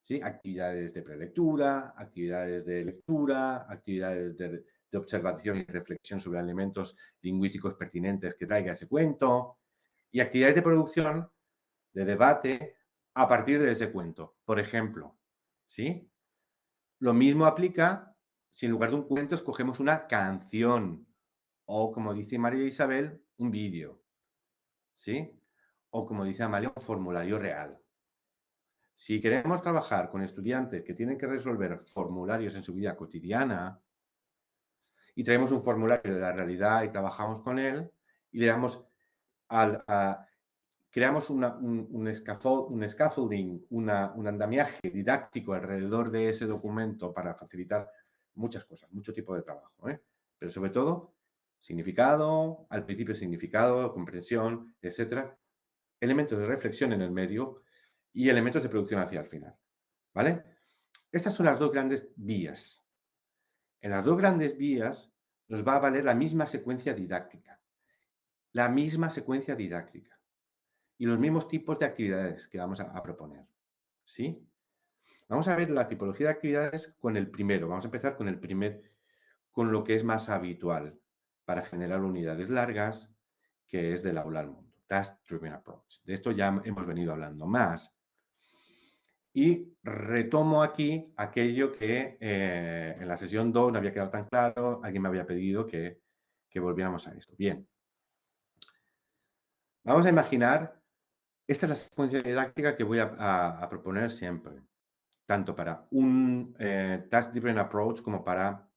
¿Sí? Actividades de prelectura, actividades de lectura, actividades de observación y reflexión sobre elementos lingüísticos pertinentes que traiga ese cuento y actividades de producción, de debate a partir de ese cuento, por ejemplo. ¿Sí? Lo mismo aplica si en lugar de un cuento escogemos una canción o, como dice María Isabel, un vídeo. ¿Sí? O, como dice Amalia, un formulario real. Si queremos trabajar con estudiantes que tienen que resolver formularios en su vida cotidiana y traemos un formulario de la realidad y trabajamos con él y le damos creamos un scaffolding, un andamiaje didáctico alrededor de ese documento para facilitar muchas cosas, mucho tipo de trabajo, ¿eh? Pero sobre todo, significado, al principio significado, comprensión, etcétera, elementos de reflexión en el medio y elementos de producción hacia el final, ¿vale? Estas son las dos grandes vías. En las dos grandes vías nos va a valer la misma secuencia didáctica. La misma secuencia didáctica. Y los mismos tipos de actividades que vamos a proponer. ¿Sí? Vamos a ver la tipología de actividades con el primero. Vamos a empezar con lo que es más habitual para generar unidades largas, que es del aula al mundo. Task-driven approach. De esto ya hemos venido hablando más. Y retomo aquí aquello que en la sesión 2 no había quedado tan claro, alguien me había pedido que volviéramos a esto. Bien. Vamos a imaginar, esta es la secuencia didáctica que voy a proponer siempre, tanto para un task-driven approach como para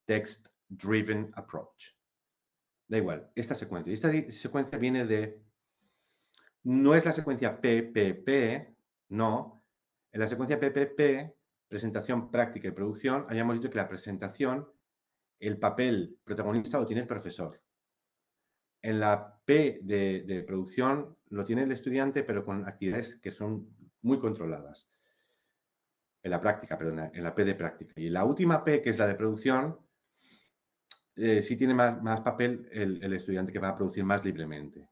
text-driven approach. Da igual, esta secuencia. Esta secuencia viene de, no es la secuencia PPP, no. En la secuencia PPP, presentación, práctica y producción, habíamos dicho que la presentación, el papel protagonista lo tiene el profesor. En la P de producción lo tiene el estudiante, pero con actividades que son muy controladas. En la práctica, perdón, en la P de práctica. Y en la última P, que es la de producción, sí tiene más papel el estudiante que va a producir más libremente.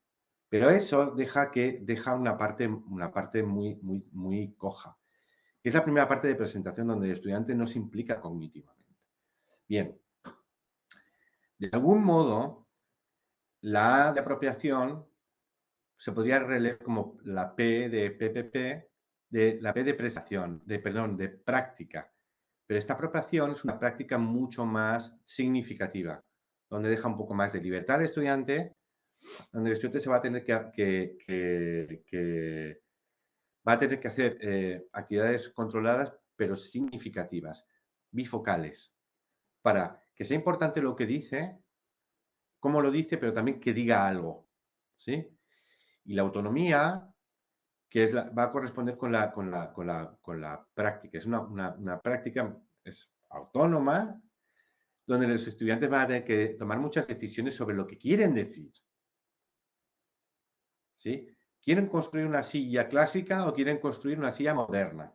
Pero eso deja una parte muy coja, que es la primera parte de presentación donde el estudiante no se implica cognitivamente. Bien, de algún modo, la A de apropiación se podría releer como la P de PPP, de la P de prestación, de práctica. Pero esta apropiación es una práctica mucho más significativa, donde deja un poco más de libertad al estudiante, donde el estudiante se va a tener que hacer actividades controladas, pero significativas, bifocales, para que sea importante lo que dice, cómo lo dice, pero también que diga algo, ¿sí? Y la autonomía, que va a corresponder con la práctica. Es una práctica autónoma, donde los estudiantes van a tener que tomar muchas decisiones sobre lo que quieren decir. ¿Sí? ¿Quieren construir una silla clásica o quieren construir una silla moderna?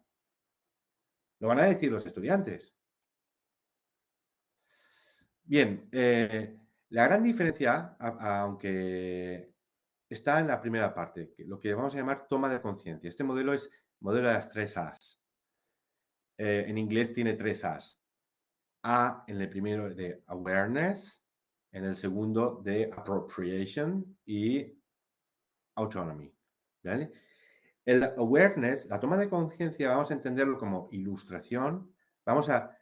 Lo van a decir los estudiantes. Bien, la gran diferencia, aunque está en la primera parte, lo que vamos a llamar toma de conciencia. Este modelo es modelo de las 3 A's. En inglés tiene 3 A's. A en el primero de awareness, en el segundo de appropriation y autonomy. ¿Vale? El awareness, la toma de conciencia, vamos a entenderlo como ilustración. Vamos a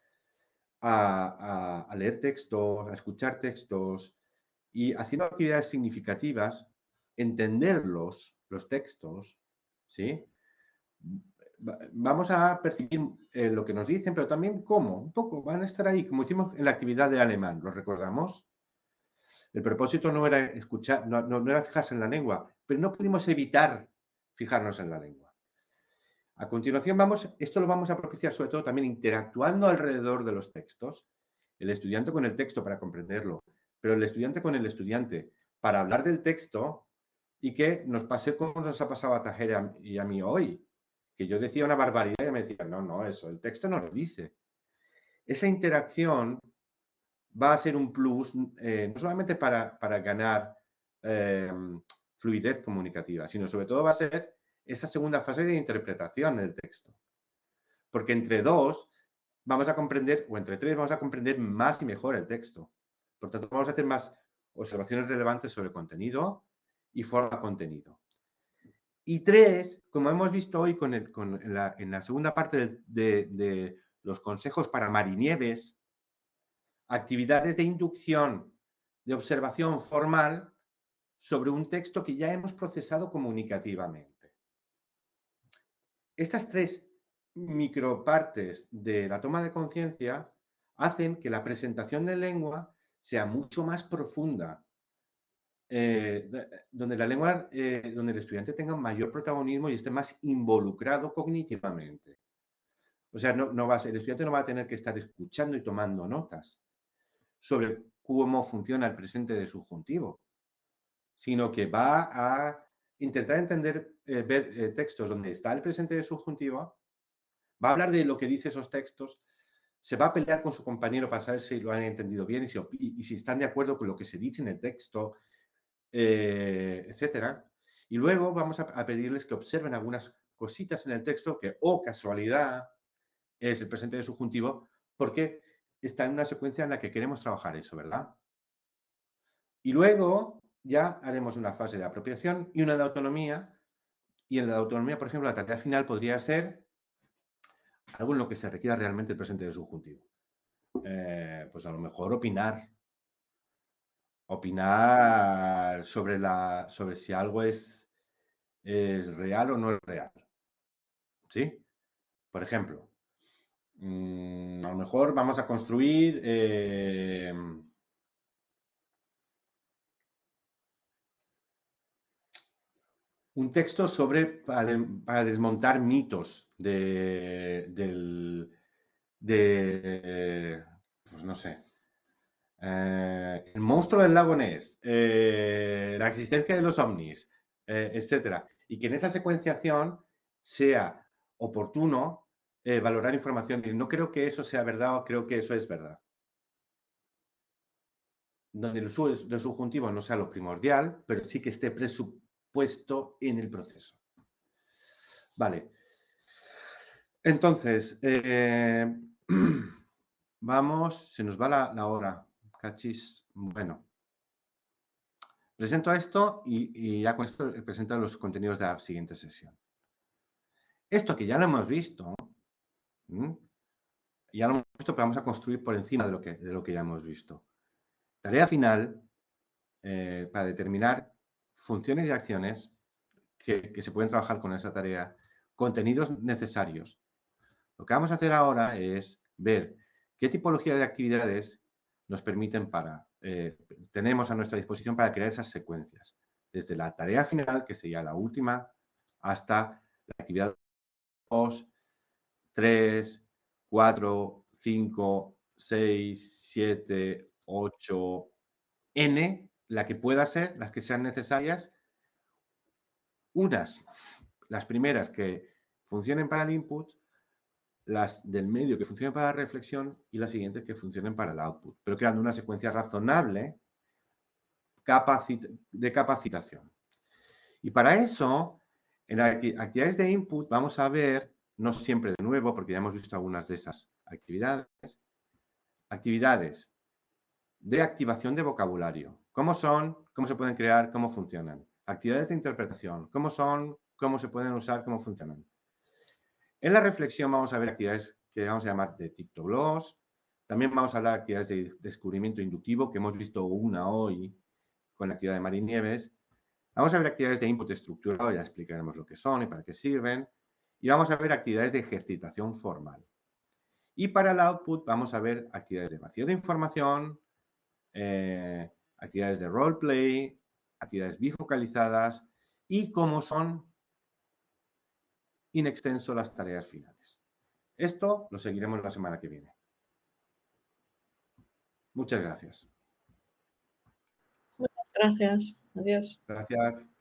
leer textos, a escuchar textos y haciendo actividades significativas, entenderlos, los textos, ¿sí? Vamos a percibir lo que nos dicen, pero también cómo, un poco, van a estar ahí, como hicimos en la actividad de alemán, ¿lo recordamos? El propósito no era escuchar, no era fijarse en la lengua, pero no pudimos evitar fijarnos en la lengua. A continuación, esto lo vamos a propiciar sobre todo también interactuando alrededor de los textos, el estudiante con el texto para comprenderlo, pero el estudiante con el estudiante para hablar del texto y que nos pase como nos ha pasado a Tajera y a mí hoy, que yo decía una barbaridad y me decían, no, eso, el texto no lo dice. Esa interacción va a ser un plus, no solamente para ganar fluidez comunicativa, sino sobre todo va a ser esa segunda fase de interpretación del texto. Porque entre dos vamos a comprender, o entre tres vamos a comprender más y mejor el texto. Por tanto, vamos a hacer más observaciones relevantes sobre contenido y forma contenido. Y tres, como hemos visto hoy en la segunda parte de los consejos para marinieves, actividades de inducción, de observación formal sobre un texto que ya hemos procesado comunicativamente. Estas tres micropartes de la toma de conciencia hacen que la presentación de lengua sea mucho más profunda, donde la lengua, donde el estudiante tenga un mayor protagonismo y esté más involucrado cognitivamente. O sea, el estudiante no va a tener que estar escuchando y tomando notas sobre cómo funciona el presente de subjuntivo, sino que va a intentar entender, ver textos donde está el presente de subjuntivo, va a hablar de lo que dice esos textos, se va a pelear con su compañero para saber si lo han entendido bien y si están de acuerdo con lo que se dice en el texto, etcétera. Y luego vamos a pedirles que observen algunas cositas en el texto que, casualidad, es el presente de subjuntivo, porque está en una secuencia en la que queremos trabajar eso, ¿verdad? Y luego ya haremos una fase de apropiación y una de autonomía. Y en la de autonomía, por ejemplo, la tarea final podría ser algo en lo que se requiera realmente el presente de subjuntivo. Pues a lo mejor opinar sobre si algo es real o no es real. ¿Sí? Por ejemplo, a lo mejor vamos a construir un texto para desmontar mitos pues no sé, el monstruo del lago Ness, la existencia de los ovnis, etcétera. Y que en esa secuenciación sea oportuno valorar información. Y no creo que eso sea verdad o creo que eso es verdad. Donde el subjuntivo no sea lo primordial, pero sí que esté presupuesto en el proceso. Vale. Entonces, vamos, se nos va la hora. Cachis, bueno. Presento esto y ya con esto presento los contenidos de la siguiente sesión. Esto que ya lo hemos visto, pero vamos a construir por encima de lo que ya hemos visto. Tarea final para determinar funciones y acciones que se pueden trabajar con esa tarea, contenidos necesarios. Lo que vamos a hacer ahora es ver qué tipología de actividades nos permiten tenemos a nuestra disposición para crear esas secuencias. Desde la tarea final, que sería la última, hasta la actividad 2, 3, 4, 5, 6, 7, 8, N, la que pueda ser, las que sean necesarias. Las primeras que funcionen para el input, las del medio que funcionen para la reflexión y las siguientes que funcionen para el output, pero creando una secuencia razonable de capacitación. Y para eso, en las actividades de input vamos a ver, no siempre de nuevo, porque ya hemos visto algunas de esas actividades de activación de vocabulario. ¿Cómo son? ¿Cómo se pueden crear? ¿Cómo funcionan? actividades de interpretación, cómo son, cómo se pueden usar, cómo funcionan. En la reflexión vamos a ver actividades que vamos a llamar de TikTok-Gloss. También vamos a hablar de actividades de descubrimiento inductivo, que hemos visto una hoy con la actividad de Mari Nieves. Vamos a ver actividades de input estructurado, ya explicaremos lo que son y para qué sirven. Y vamos a ver actividades de ejercitación formal. Y para el output vamos a ver actividades de vacío de información, actividades de roleplay, actividades bifocalizadas y cómo son in extenso las tareas finales. Esto lo seguiremos la semana que viene. Muchas gracias. Muchas gracias. Adiós. Gracias.